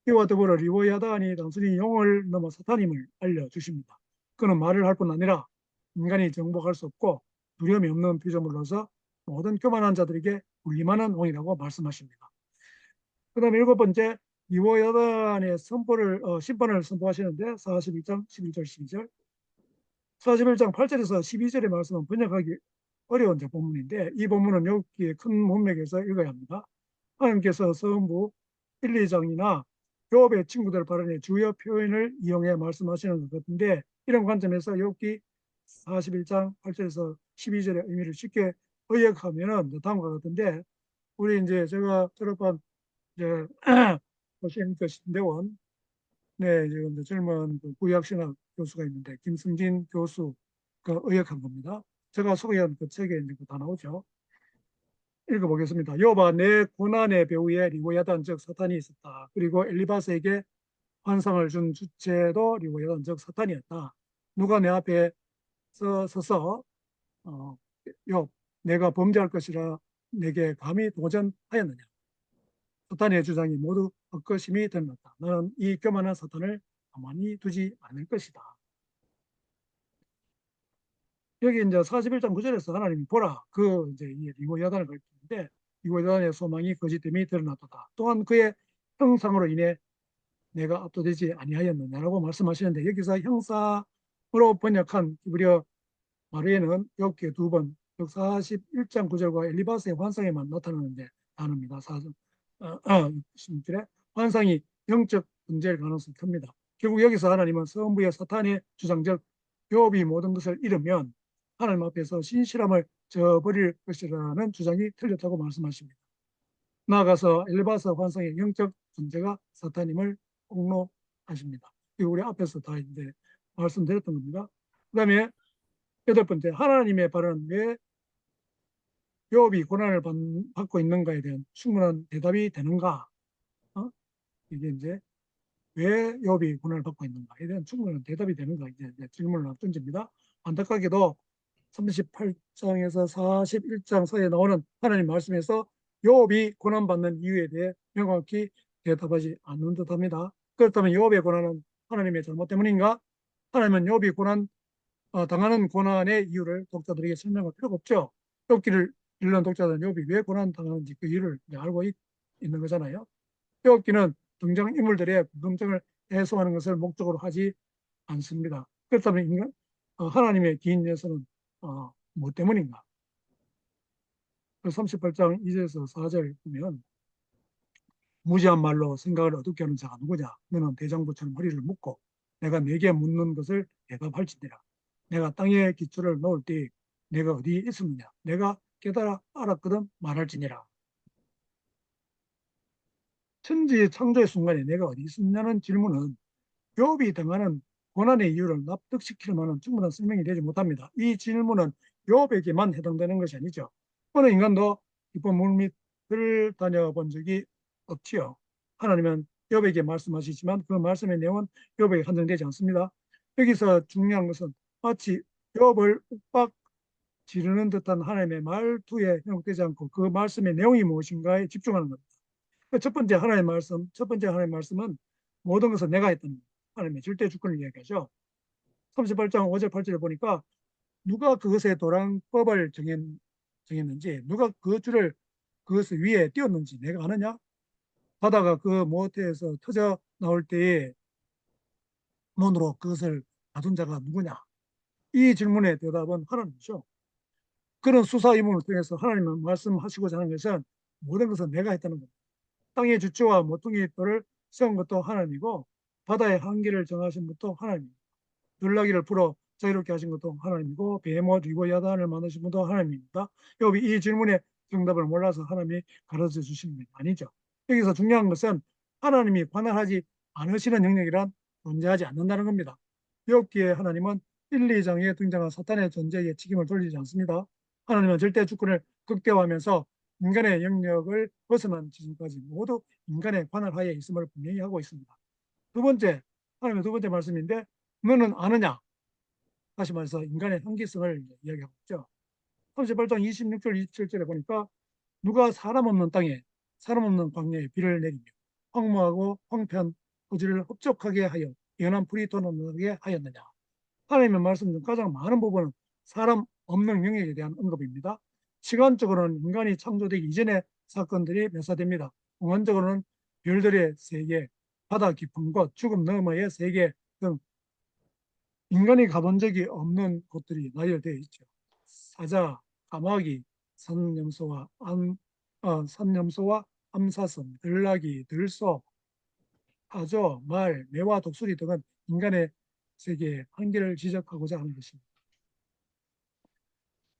이와 더불어 리호야단이 단순히 용을 넘어 사탄임을 알려주십니다. 그는 말을 할 뿐 아니라 인간이 정복할 수 없고 두려움이 없는 피조물로서 모든 교만한 자들에게 군림하는 왕이라고 말씀하십니다. 그 다음에 7번째 리호야단의 심판을 선포하시는데 42장 11절 12절 41장 8절에서 12절의 말씀은 번역하기 어려운 본문인데 이 본문은 여기에 큰 문맥에서 읽어야 합니다. 하나님께서 서원부 1, 2장이나 욥의 친구들 발언의 주요 표현을 이용해 말씀하시는 것 같은데 이런 관점에서 욥기 41장 8절에서 12절의 의미를 쉽게 의역하면은 다음과 같은데 우리 이제 제가 졸업한 이제 보시는 그 신대원 지금 젊은 구의학신학 교수가 있는데 김승진 교수가 의역한 겁니다. 제가 소개한 그 책에 이제 다 나오죠. 읽어보겠습니다. 욥아 내 고난의 배후에 리호야단 즉 사탄이 있었다. 그리고 엘리바스에게 환상을 준 주체도 리호야단 즉 사탄이었다. 누가 내 앞에 서서 욥 내가 범죄할 것이라 내게 감히 도전하였느냐. 사탄의 주장이 모두 헛것임이 드러났다. 나는 이 교만한 사탄을 가만히 두지 않을 것이다. 여기 이제 41장 9절에서 하나님이 보라 그 이제 이 리호야단을 가리키는데 리호야단의 소망이 거짓됨이 드러났다. 또한 그의 형상으로 인해 내가 압도되지 아니하였느냐라고 말씀하시는데 여기서 형사 번역한 히브리어 마리에는 욥기 2번, 즉 41장 9절과 엘리바스의 환상에만 나타나는데 나눕니다. 16절에 환상이 영적 존재일 가능성이 큽니다. 결국 여기서 하나님은 성부의 사탄의 주장적 욥이 모든 것을 잃으면 하나님 앞에서 신실함을 저버릴 것이라는 주장이 틀렸다고 말씀하십니다. 나아가서 엘리바스 환상의 영적 존재가 사탄임을 폭로하십니다. 이거 우리 앞에서 다 이제 말씀드렸던 겁니다. 그 다음에 8번째, 하나님의 발은 왜 욥이 고난을 받고 있는가에 대한 충분한 대답이 되는가? 이게 이제 왜 욥이 고난을 받고 있는가에 대한 충분한 대답이 되는가? 이제 질문을 던집니다. 안타깝게도 38장에서 41장 사이에 나오는 하나님 말씀에서 욥이 고난받는 이유에 대해 명확히 대답하지 않는 듯합니다. 그렇다면 욥의 고난은 하나님의 잘못 때문인가? 하나님은 욥이 당하는 고난의 이유를 독자들에게 설명할 필요가 없죠. 욥기를 읽는 독자들은 욥이 왜 고난 당하는지 그 이유를 알고 있는 거잖아요. 욥기는 등장인물들의 궁금증을 해소하는 것을 목적으로 하지 않습니다. 그렇다면 하나님의 긴 예서는 뭐 때문인가? 38장 2절에서 4절 보면 무지한 말로 생각을 어둡게 하는 자가 누구냐? 너는 대장부처럼 허리를 묶고 내가 네게 묻는 것을 대답할지니라. 내가 땅에 기초를 놓을 때 내가 어디 있었느냐? 내가 깨달아 알았거든 말할지니라. 천지 창조의 순간에 내가 어디 있었냐는 질문은 욥이 당하는 고난의 이유를 납득시킬 만한 충분한 설명이 되지 못합니다. 이 질문은 욥에게만 해당되는 것이 아니죠. 어느 인간도 깊은 물밑을 다녀본 적이 없지요. 하나님은 욥에게 말씀하시지만 그 말씀의 내용은 욥에게 한정되지 않습니다. 여기서 중요한 것은 마치 욥을 윽박 지르는 듯한 하나님의 말투에 현혹되지 않고 그 말씀의 내용이 무엇인가에 집중하는 겁니다. 첫 번째 하나님의 말씀은 모든 것을 내가 했다는 하나님의 절대 주권을 이야기하죠. 38장 5절 8절에 보니까 누가 그것의 도량법을 정했는지, 누가 그 줄을 그것을 위에 띄웠는지 내가 아느냐? 바다가 그 모태에서 터져 나올 때에 논으로 그것을 놔둔 자가 누구냐? 이 질문의 대답은 하나님이죠. 그런 수사 의문을 통해서 하나님은 말씀하시고자 하는 것은 모든 것은 내가 했다는 겁니다. 땅의 주체와 모퉁이 돌을 세운 것도 하나님이고 바다의 한계를 정하신 것도 하나님입니다. 연락이를 풀어 자유롭게 하신 것도 하나님이고 베헤못 위고 야단을 만드신 것도 하나님입니다. 욥이 이 질문의 정답을 몰라서 하나님이 가르쳐 주시는 게 아니죠. 여기서 중요한 것은 하나님이 관할하지 않으시는 영역이란 존재하지 않는다는 겁니다. 욥기에 하나님은 1, 2장에 등장한 사탄의 존재에 책임을 돌리지 않습니다. 하나님은 절대 주권을 극대화하면서 인간의 영역을 벗어난 지금까지 모두 인간의 관할하에 있음을 분명히 하고 있습니다. 하나님의 두 번째 말씀인데 너는 아느냐? 다시 말해서 인간의 한계성을 이야기하고 있죠. 38장 26절 27절에 보니까 누가 사람 없는 땅에 사람 없는 광야에 비를 내리며 황무하고 황폐한 토지를 흡족하게 하여 연한 풀이 돋아나게 하였느냐. 하나님의 말씀 중 가장 많은 부분은 사람 없는 영역에 대한 언급입니다. 시간적으로는 인간이 창조되기 이전의 사건들이 묘사됩니다. 공간적으로는 별들의 세계, 바다 깊은 곳, 죽음 너머의 세계 등 인간이 가본 적이 없는 곳들이 나열되어 있죠. 사자, 까마귀, 산염소와 암사슴, 들나귀, 들소, 하조, 말, 매와 독수리 등은 인간의 세계의 한계를 지적하고자 하는 것입니다.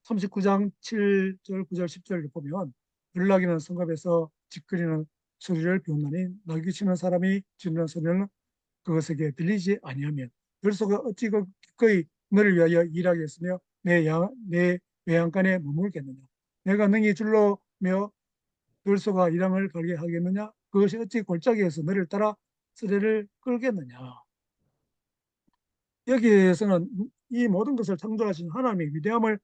39장 7절, 9절, 10절을 보면 들나귀는 성읍에서 짖거리는 소리를 비웃나니 나귀 치는 사람이 지르는 소리는 그것에게 들리지 아니하면 들소가 어찌 기꺼이 너를 위하여 일하겠으며 내 외양간에 머물겠느냐. 내가 능히 줄로며 들소가 이랑을 갈게 하겠느냐. 그것이 어찌 골짜기에서 너를 따라 쓰레를 끌겠느냐. 여기에서는 이 모든 것을 창조하신 하나님의 위대함을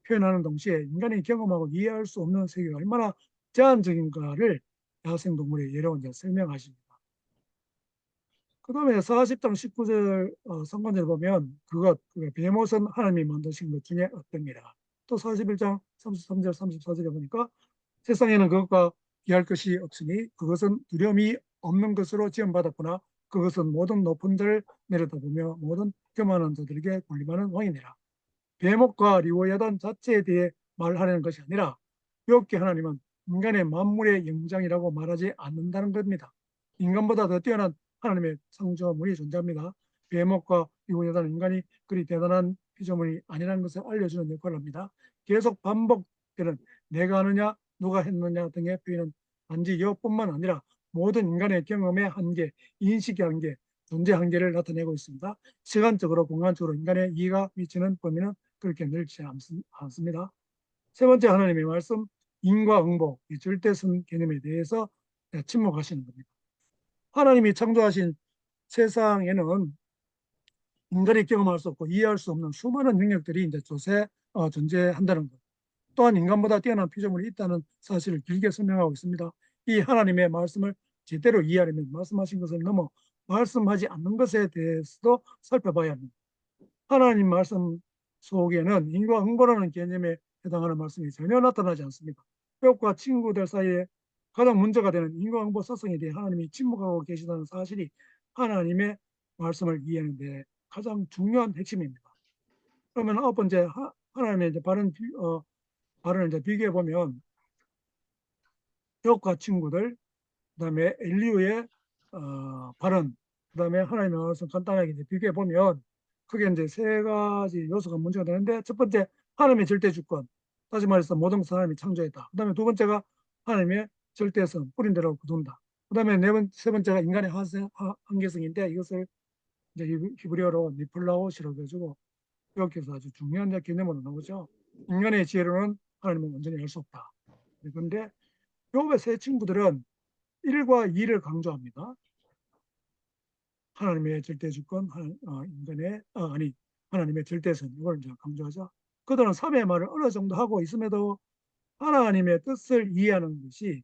표현하는 동시에 인간이 경험하고 이해할 수 없는 세계가 얼마나 제한적인가를 야생동물의 예로 이제 설명하십니다. 그 다음에 40장 19절 상관절을 보면 베못은 하나님이 만드신 것 중에 어떤이라. 또 41장 33절 34절에 보니까 세상에는 그것과 비할 것이 없으니 그것은 두려움이 없는 것으로 지음받았구나. 그것은 모든 높은 데를 내려다보며 모든 겸하는 자들에게 군림하는 왕이니라. 베목과 리오야단 자체에 대해 말하려는 것이 아니라 욥기 하나님은 인간의 만물의 영장이라고 말하지 않는다는 겁니다. 인간보다 더 뛰어난 하나님의 창조물이 존재합니다. 베목과 리오야단은 인간이 그리 대단한 피조물이 아니라는 것을 알려주는 역할을 합니다. 계속 반복되는 내가 하느냐 누가 했느냐 등의 표현은 단지 욥뿐만 아니라 모든 인간의 경험의 한계, 인식의 한계, 존재 한계를 나타내고 있습니다. 시간적으로 공간적으로 인간의 이해가 미치는 범위는 그렇게 넓지 않습니다. 세 번째 하나님의 말씀, 인과응보, 이 절대선 개념에 대해서 침묵하시는 겁니다. 하나님이 창조하신 세상에는 인간이 경험할 수 없고 이해할 수 없는 수많은 영역들이 이제 존재한다는 것. 또한 인간보다 뛰어난 피조물이 있다는 사실을 길게 설명하고 있습니다. 이 하나님의 말씀을 제대로 이해하려면 말씀하신 것을 넘어 말씀하지 않는 것에 대해서도 살펴봐야 합니다. 하나님 말씀 속에는 인과응보라는 개념에 해당하는 말씀이 전혀 나타나지 않습니다. 욥과 친구들 사이에 가장 문제가 되는 인과응보 사성에 대해 하나님이 침묵하고 계시다는 사실이 하나님의 말씀을 이해하는 데 가장 중요한 핵심입니다. 그러면 아홉 번째 하나님의 이제 발언을 이제 비교해 보면 욥과 친구들, 그다음에 엘리후의 발언, 그다음에 하나님의 말씀 간단하게 이제 비교해 보면 크게 이제 세 가지 요소가 문제가 되는데, 첫 번째 하나님의 절대 주권, 다시 말해서 모든 것을 하나님이 창조했다. 그다음에 두 번째가 하나님의 절대성, 뿌린 대로 거둔다. 그다음에 세 번째가 인간의 한계성인데, 이것을 이제 히브리어로 니플라옷이라고 해가지고 여기서 아주 중요한 개념으로 나오죠. 인간의 지혜로는 하나님은 완전히 알 수 없다. 그런데 욥의 세 친구들은 1과 2를 강조합니다. 하나님의 절대 주권, 하나님의 절대성, 이걸 이제 강조하죠. 그들은 3의 말을 어느 정도 하고 있음에도 하나님의 뜻을 이해하는 것이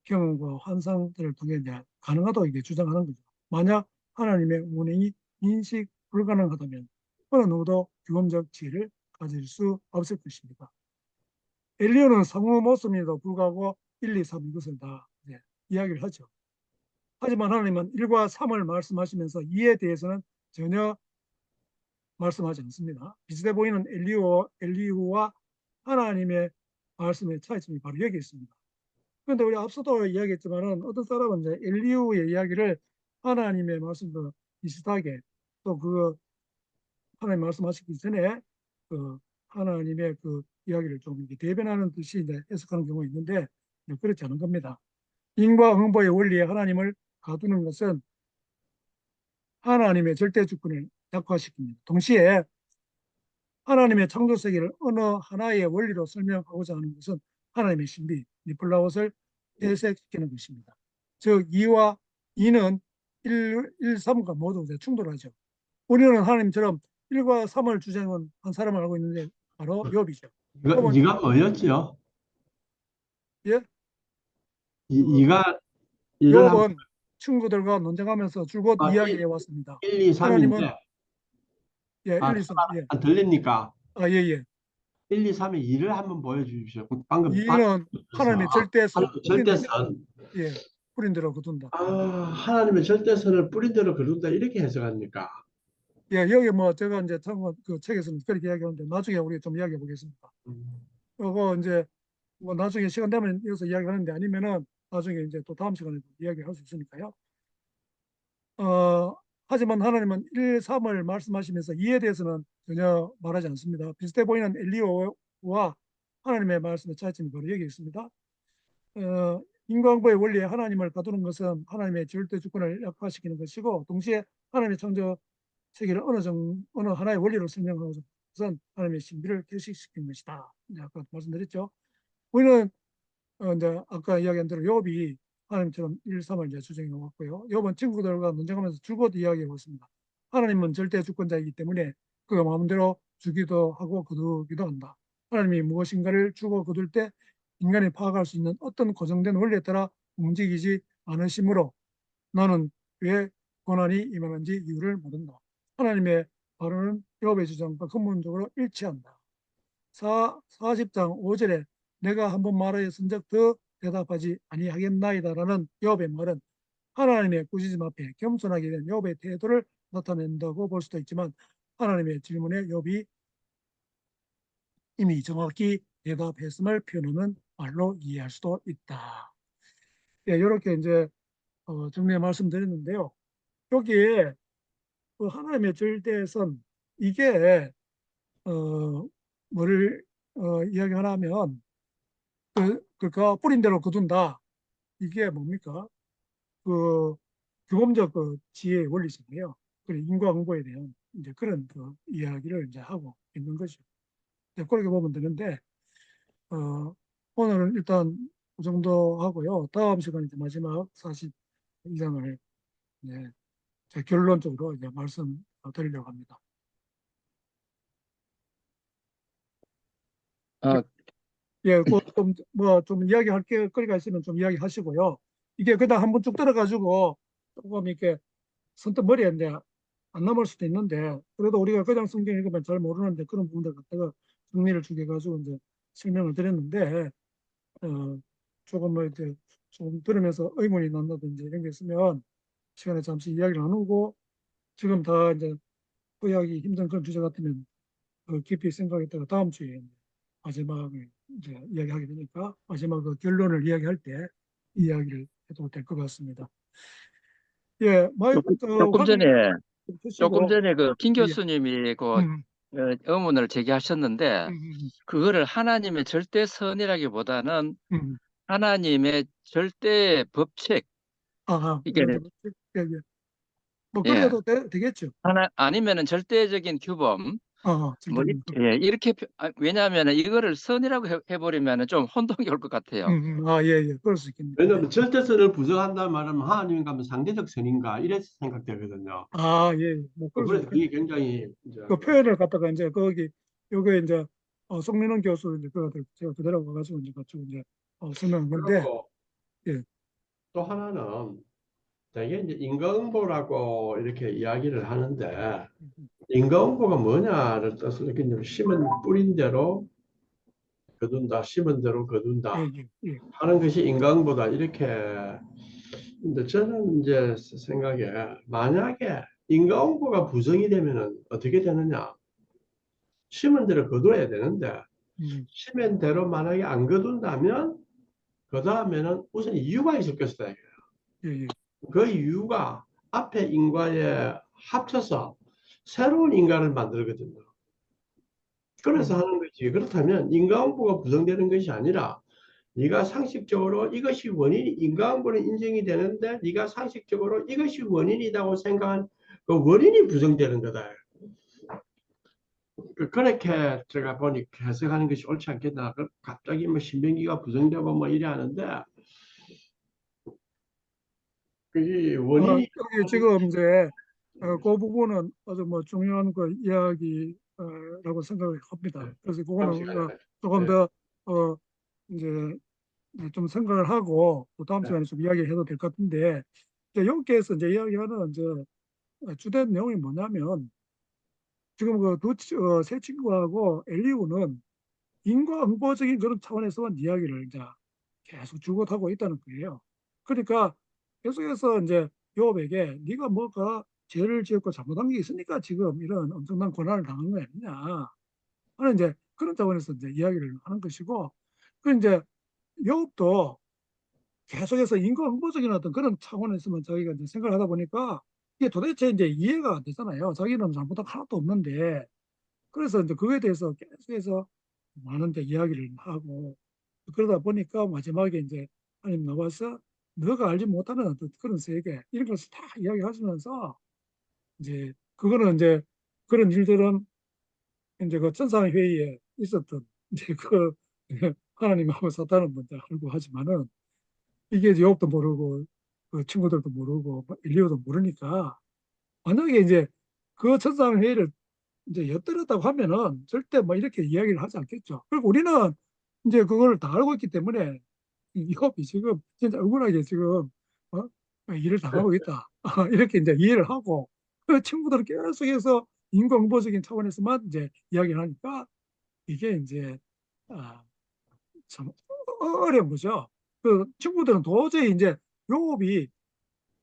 경험과 환상들을 통해 이제 가능하다고 이게 주장하는 거죠. 만약 하나님의 운행이 인식 불가능하다면 어느 누구도 경험적 지혜를 가질 수 없을 것입니다. 엘리야는 성우 모습에도 불구하고 1, 2, 3 이것을 다 이야기를 하죠. 하지만 하나님은 1과 3을 말씀하시면서 2에 대해서는 전혀 말씀하지 않습니다. 비슷해 보이는 엘리후와 하나님의 말씀의 차이점이 바로 여기 있습니다. 그런데 우리 앞서도 이야기했지만은 어떤 사람은 이제 엘리후의 이야기를 하나님의 말씀과 비슷하게, 또 그 하나님 말씀하시기 전에 그 하나님의 그 이야기를 좀 이렇게 대변하는 듯이 이제 해석하는 경우가 있는데, 그렇지 않은 겁니다. 인과응보의 원리에 하나님을 가두는 것은 하나님의 절대 주권을 약화시킵니다. 동시에 하나님의 창조 세계를 어느 하나의 원리로 설명하고자 하는 것은 하나님의 신비, 니플라옷을 해석시키는 것입니다. 즉 2와 2는 1, 3과 모두 충돌하죠. 우리는 하나님처럼 1과 3을 주장한 한 사람을 알고 있는데 바로 욥이죠. 이가 뭐였지요? 예? 이가 일을 하면 욥은 친구들과 논쟁하면서 줄곧 이야기해 왔습니다. 1, 2, 하나님은 3인데 1, 2, 3, 예. 안 들립니까? 예, 예. 1, 2, 3의 일을 한번 보여주십시오. 방금 2는 하나님의 절대선, 절대선. 예, 뿌린 대로 거둔다. 하나님의 절대선을 뿌린 대로 그른다, 이렇게 해석합니까? 예, 여기 뭐 제가 이제 그 책에서는 그렇게 이야기하는데 나중에 우리 좀 이야기해 보겠습니다. 이거 이제 뭐 나중에 시간 되면 이어서 이야기하는데, 아니면은 나중에 이제 또 다음 시간에 이야기할 수 있으니까요. 하지만 하나님은 1, 3을 말씀하시면서 2에 대해서는 전혀 말하지 않습니다. 비슷해 보이는 엘리야와 하나님의 말씀의 차이점이 바로 여기 있습니다. 인과응보의 원리에 하나님을 가두는 것은 하나님의 절대 주권을 약화시키는 것이고, 동시에 하나님의 창조 세계를 어느 하나의 원리로 설명하는 것은 하나님의 신비를 결식시키는 것이다. 아까 말씀드렸죠. 우리는 이제 아까 이야기한 대로 욥이 하나님처럼 1, 3을 이제 주장해 왔고요. 욥은 친구들과 논쟁하면서 줄곧 이야기해 왔습니다. 하나님은 절대 주권자이기 때문에 그가 마음대로 주기도 하고 거두기도 한다. 하나님이 무엇인가를 주고 거둘 때 인간이 파악할 수 있는 어떤 고정된 원리에 따라 움직이지 않으시므로 나는 왜 고난이 임하는지 이유를 모른다. 하나님의 발언은 욥의 주장과 근본적으로 일치한다. 40장 5절에 내가 한번 말하였은즉 더 대답하지 아니하겠나이다라는 욥의 말은 하나님의 꾸짖음 앞에 겸손하게 된 욥의 태도를 나타낸다고 볼 수도 있지만 하나님의 질문에 욥이 이미 정확히 대답했음을 표현하는 말로 이해할 수도 있다. 예, 이렇게 이제 정리해 말씀드렸는데요. 여기에 그 하나님의 절대선 이게 뭐를 이야기하냐면 그가 뿌린 대로 거둔다. 이게 뭡니까? 그 규범적 그 지혜의 원리잖아요. 그리고 인과응보에 대한 이제 그런 그 이야기를 이제 하고 있는 거죠. 네, 그렇게 보면 되는데 오늘은 일단 그 정도 하고요. 다음 시간에 이제 마지막 42장을 이제 제 결론적으로 이제 말씀드리려고 합니다. 어, 예, 그좀뭐좀 이야기할 거리가 있으면 좀 이야기하시고요. 이게 그냥 한번 쭉 들어가지고 조금 이렇게 선뜻 머리에 이제 안 남을 수도 있는데 그래도 우리가 그냥 성경 읽으면 잘 모르는데 그런 부분들 갖다가 정리를 주게 가지고 이제 설명을 드렸는데 조금 뭐 이제 좀 들으면서 의문이 난다든지 이런 게 있으면 시간에 잠시 이야기를 나누고 지금 다 이제 후회하기 힘든 그런 주제 같으면 깊이 생각했다가 다음 주에 마지막에 이제 이야기하게 되니까 마지막 그 결론을 이야기할 때 이야기를 해도 될 것 같습니다. 예, 조금 전에 조금 주시고 전에 그 김 예, 교수님이 그 음, 의문을 제기하셨는데 음, 그거를 하나님의 절대 선이라기보다는 음. 하나님의 절대 법칙 이게 예, 예. 뭐 예 그래도 되겠죠. 하나 아니면은 절대적인 규범 뭐 절대적인 거. 예, 이렇게 왜냐하면 이거를 선이라고 해버리면 좀 혼동이 올 것 같아요. 예, 예, 그럴 수 있겠네요. 네. 왜냐하면 절대선을 부정한다는 말은 하나님인가 하면 상대적 선인가 이래서 생각되거든요. 예, 예. 뭐 그럴 수 그래서 있겠네요. 그게 굉장히 이제 그 표현을 갖다가 이제 거기 요게 이제 송민원 교수 이제 그들 제가 그대로 가가지고 이제 가지고 이제 설명한 건데 그리고 예, 또 하나는 되게 이제 인과응보라고 이렇게 이야기를 하는데 인과응보가 뭐냐를 뜻을 이렇게 이제 심은 뿌린 대로 거둔다, 심은 대로 예, 거둔다 예, 예, 하는 것이 인과응보다 이렇게. 근데 저는 이제 생각에 만약에 인과응보가 부정이 되면은 어떻게 되느냐? 심은 대로 거둬야 되는데 음, 심은 대로 만약에 안 거둔다면 그 다음에는 무슨 이유가 있을 것이다. 예, 예, 그 이유가 앞에 인과에 합쳐서 새로운 인과를 만들거든요. 그래서 음, 하는 거지. 그렇다면 인과응보가 부정되는 것이 아니라 네가 상식적으로 이것이 원인이 인과응보는 인정이 되는데 네가 상식적으로 이것이 원인이라고 생각한 그 원인이 부정되는 거다. 그렇게 제가 보니 해석하는 것이 옳지 않겠나. 갑자기 뭐 신변기가 부정되고 뭐 이래 하는데 그게 원인이 여기 지금 이제 그 부분은 아주 뭐 중요한 그 이야기라고 생각을 합니다. 그래서 다음 그거는 시간에 우리가 조금 네, 더 이제 좀 생각을 하고 또 다음 네. 시간에 좀 이야기해도 될 것 같은데 이제 여기에서 이제 이야기하는 이제 주된 내용이 뭐냐면 지금 세 친구하고 엘리우는 인과응보적인 그런 차원에서만 이야기를 이제 계속 주고하고 있다는 거예요. 그러니까 계속해서 이제 요업에게 네가 뭐가 죄를 지었고 잘못한 게 있으니까 지금 이런 엄청난 고난을 당한 거 아니냐 하는 이제 그런 차원에서 이제 이야기를 하는 것이고 그 이제 요업도 계속해서 인과응보적인 어떤 그런 차원에서만 자기가 이제 생각을 하다 보니까 이게 도대체 이제 이해가 안 되잖아요. 자기는 잘못한 거 하나도 없는데 그래서 이제 그거에 대해서 계속해서 많은 이제 이야기를 하고 그러다 보니까 마지막에 이제 하나님 나와서 너가 알지 못하는 어떤 그런 세계 이런 것을 다 이야기하시면서 이제 그거는 이제 그런 일들은 이제 그 천상의 회의에 있었던 이제 그 하나님하고 사탄은 먼저 알고 하지만은 이게 이제 욥도 모르고 그 친구들도 모르고 인류도 모르니까 만약에 이제 그 천상의 회의를 이제 엿들었다고 하면은 절대 뭐 이렇게 이야기를 하지 않겠죠. 그리고 우리는 이제 그걸 다 알고 있기 때문에 이 욥이 지금 진짜 억울하게 지금 일을 당하고 있다. 이렇게 이제 이해를 하고 그 친구들은 계속해서 인공보적인 차원에서만 이제 이야기를 하니까 이게 이제 아, 참 어려운 거죠. 그 친구들은 도저히 이제 욥이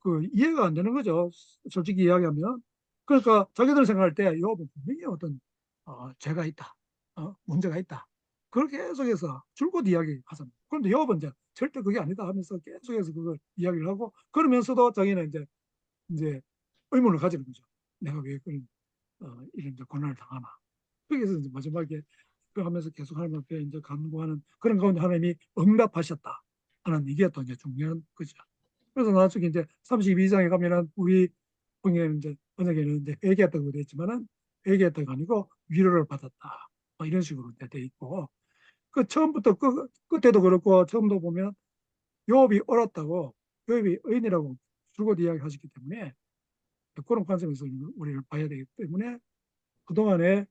그 이해가 안 되는 거죠. 솔직히 이야기하면. 그러니까 자기들 생각할 때 욥은 분명히 어떤 죄가 있다, 문제가 있다. 그걸 계속해서 줄곧 이야기하잖아요. 그런데 욥은 이제 절대 그게 아니다 하면서 계속해서 그걸 이야기를 하고 그러면서도 자기는 이제 의문을 가지는 거죠. 내가 왜 그런 이런 이제 고난을 당하나. 거기서 이제 마지막에 그 하면서 계속 하나님 앞에 이제 간구하는 그런 가운데 하나님이 응답하셨다 하는 이게 또 이제 중요한 거죠. 그래서 나중에 이제 32장에 가면은 우리 분에 이제 번역에는 이제 회개했다고 되어 있지만은 회개했다가 아니고 위로를 받았다. 뭐 이런 식으로 돼 있고 그 처음부터 끝에도 그렇고 처음도 보면 욥이 옳았다고 욥이 의인이라고 줄곧 이야기하셨기 때문에 그런 관점에서 우리를 봐야 되기 때문에 그동안에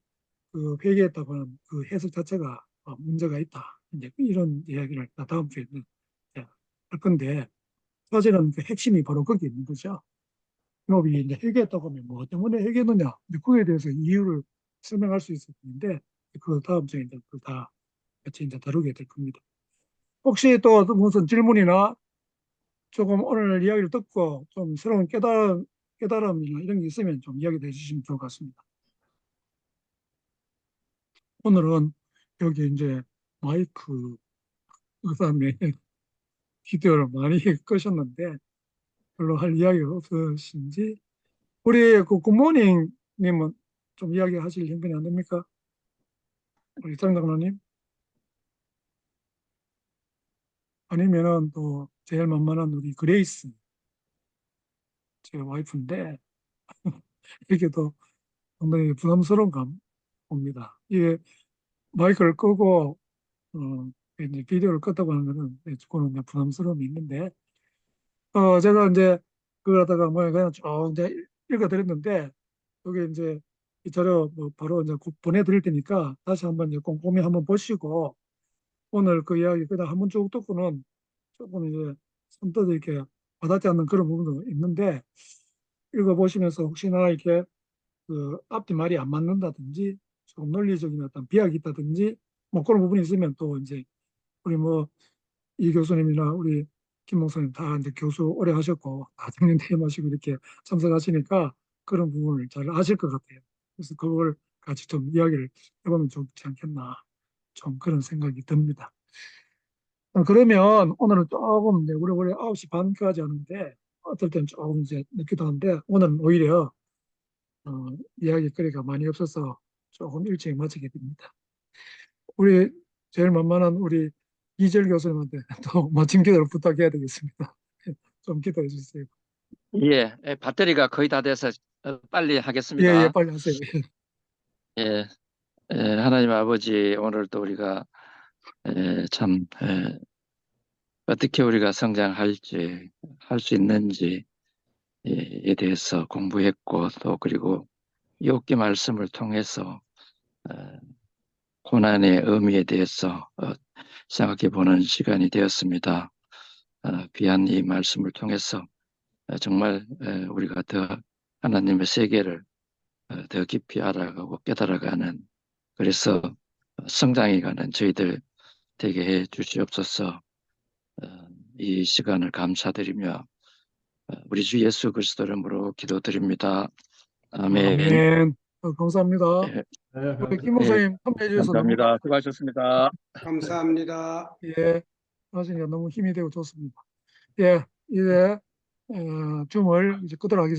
그 회개했다고 하는 그 해석 자체가 문제가 있다. 이제 이런 이야기를 다음 주에 이제 할 건데 사실은 그 핵심이 바로 거기 있는 거죠. 욥이 이제 회개했다고 하면 뭐 때문에 회개했느냐? 이제 그에 대해서 이유를 설명할 수 있었는데 그 다음 주에 이제 그 다 같이 이제 다루게 될 겁니다. 혹시 또 무슨 질문이나 조금 오늘 이야기를 듣고 좀 새로운 깨달음이나 이런 게 있으면 좀 이야기해 주시면 좋을 것 같습니다. 오늘은 여기 이제 마이크 그다음에 비디오를 많이 끄셨는데 별로 할 이야기가 없으신지 우리 그 굿모닝님은 좀 이야기하실 형편이 안 됩니까? 우리 장장로님 아니면은 또 제일 만만한 우리 그레이스 제 와이프인데 이게 또 상당히 부담스러운 감 봅니다. 이게 마이크를 끄고 이제 비디오를 껐다고 하는 거는 조금 이제 부담스러움이 있는데 제가 이제 그걸 하다가 뭐 그냥 쭉 이제 읽어드렸는데 여기 이제 이 자료 뭐 바로 이제 보내드릴 테니까 다시 한번 이제 꼼꼼히 한번 보시고 오늘 그 이야기 그냥 한번 쭉 듣고는 조금 이제 선뜻 이렇게 와닿지 않는 그런 부분도 있는데 읽어보시면서 혹시나 이렇게 그 앞뒤 말이 안 맞는다든지 좀 논리적인 어떤 비약이 있다든지 뭐 그런 부분이 있으면 또 이제 우리 뭐 이 교수님이나 우리 김 목사님 다 이제 교수 오래 하셨고 다 청년 퇴임하시고 이렇게 참석하시니까 그런 부분을 잘 아실 것 같아요. 그래서 그걸 같이 좀 이야기를 해보면 좋지 않겠나 좀 그런 생각이 듭니다. 그러면 오늘은 조금 이제 우리 원래 9시 반까지 하는데 어떨 때는 조금 이제 늦기도 한데 오늘은 오히려 이야기거리가 많이 없어서 조금 일찍 마치게 됩니다. 우리 제일 만만한 우리 이재일 교수님한테 또 멋진 기도를 부탁해야 되겠습니다. 좀 기도해 주세요. 예, 배터리가 거의 다 돼서 빨리 예, 하겠습니다. 빨리 하세요. 예, 하나님 아버지, 오늘 또 우리가 참 어떻게 우리가 성장할지, 할 수 있는지에 대해서 공부했고 또 그리고 욥기 말씀을 통해서 고난의 의미에 대해서 생각해 보는 시간이 되었습니다. 귀한 이 말씀을 통해서 정말 우리가 더 하나님의 세계를 더 깊이 알아가고 깨달아가는 그래서 성장해가는 저희들 되게 해 주시옵소서. 이 시간을 감사드리며 우리 주 예수 그리스도 이름으로 기도드립니다. 아멘. 아멘. 감사합니다. 예, 우리 김 목사님 참여해 주셔서 너무 감사합니다. 수고하셨습니다. 감사합니다. 예, 하시니까 너무 힘이 되고 좋습니다. 예, 이제 줌을 이제 끄도록 하겠습니다.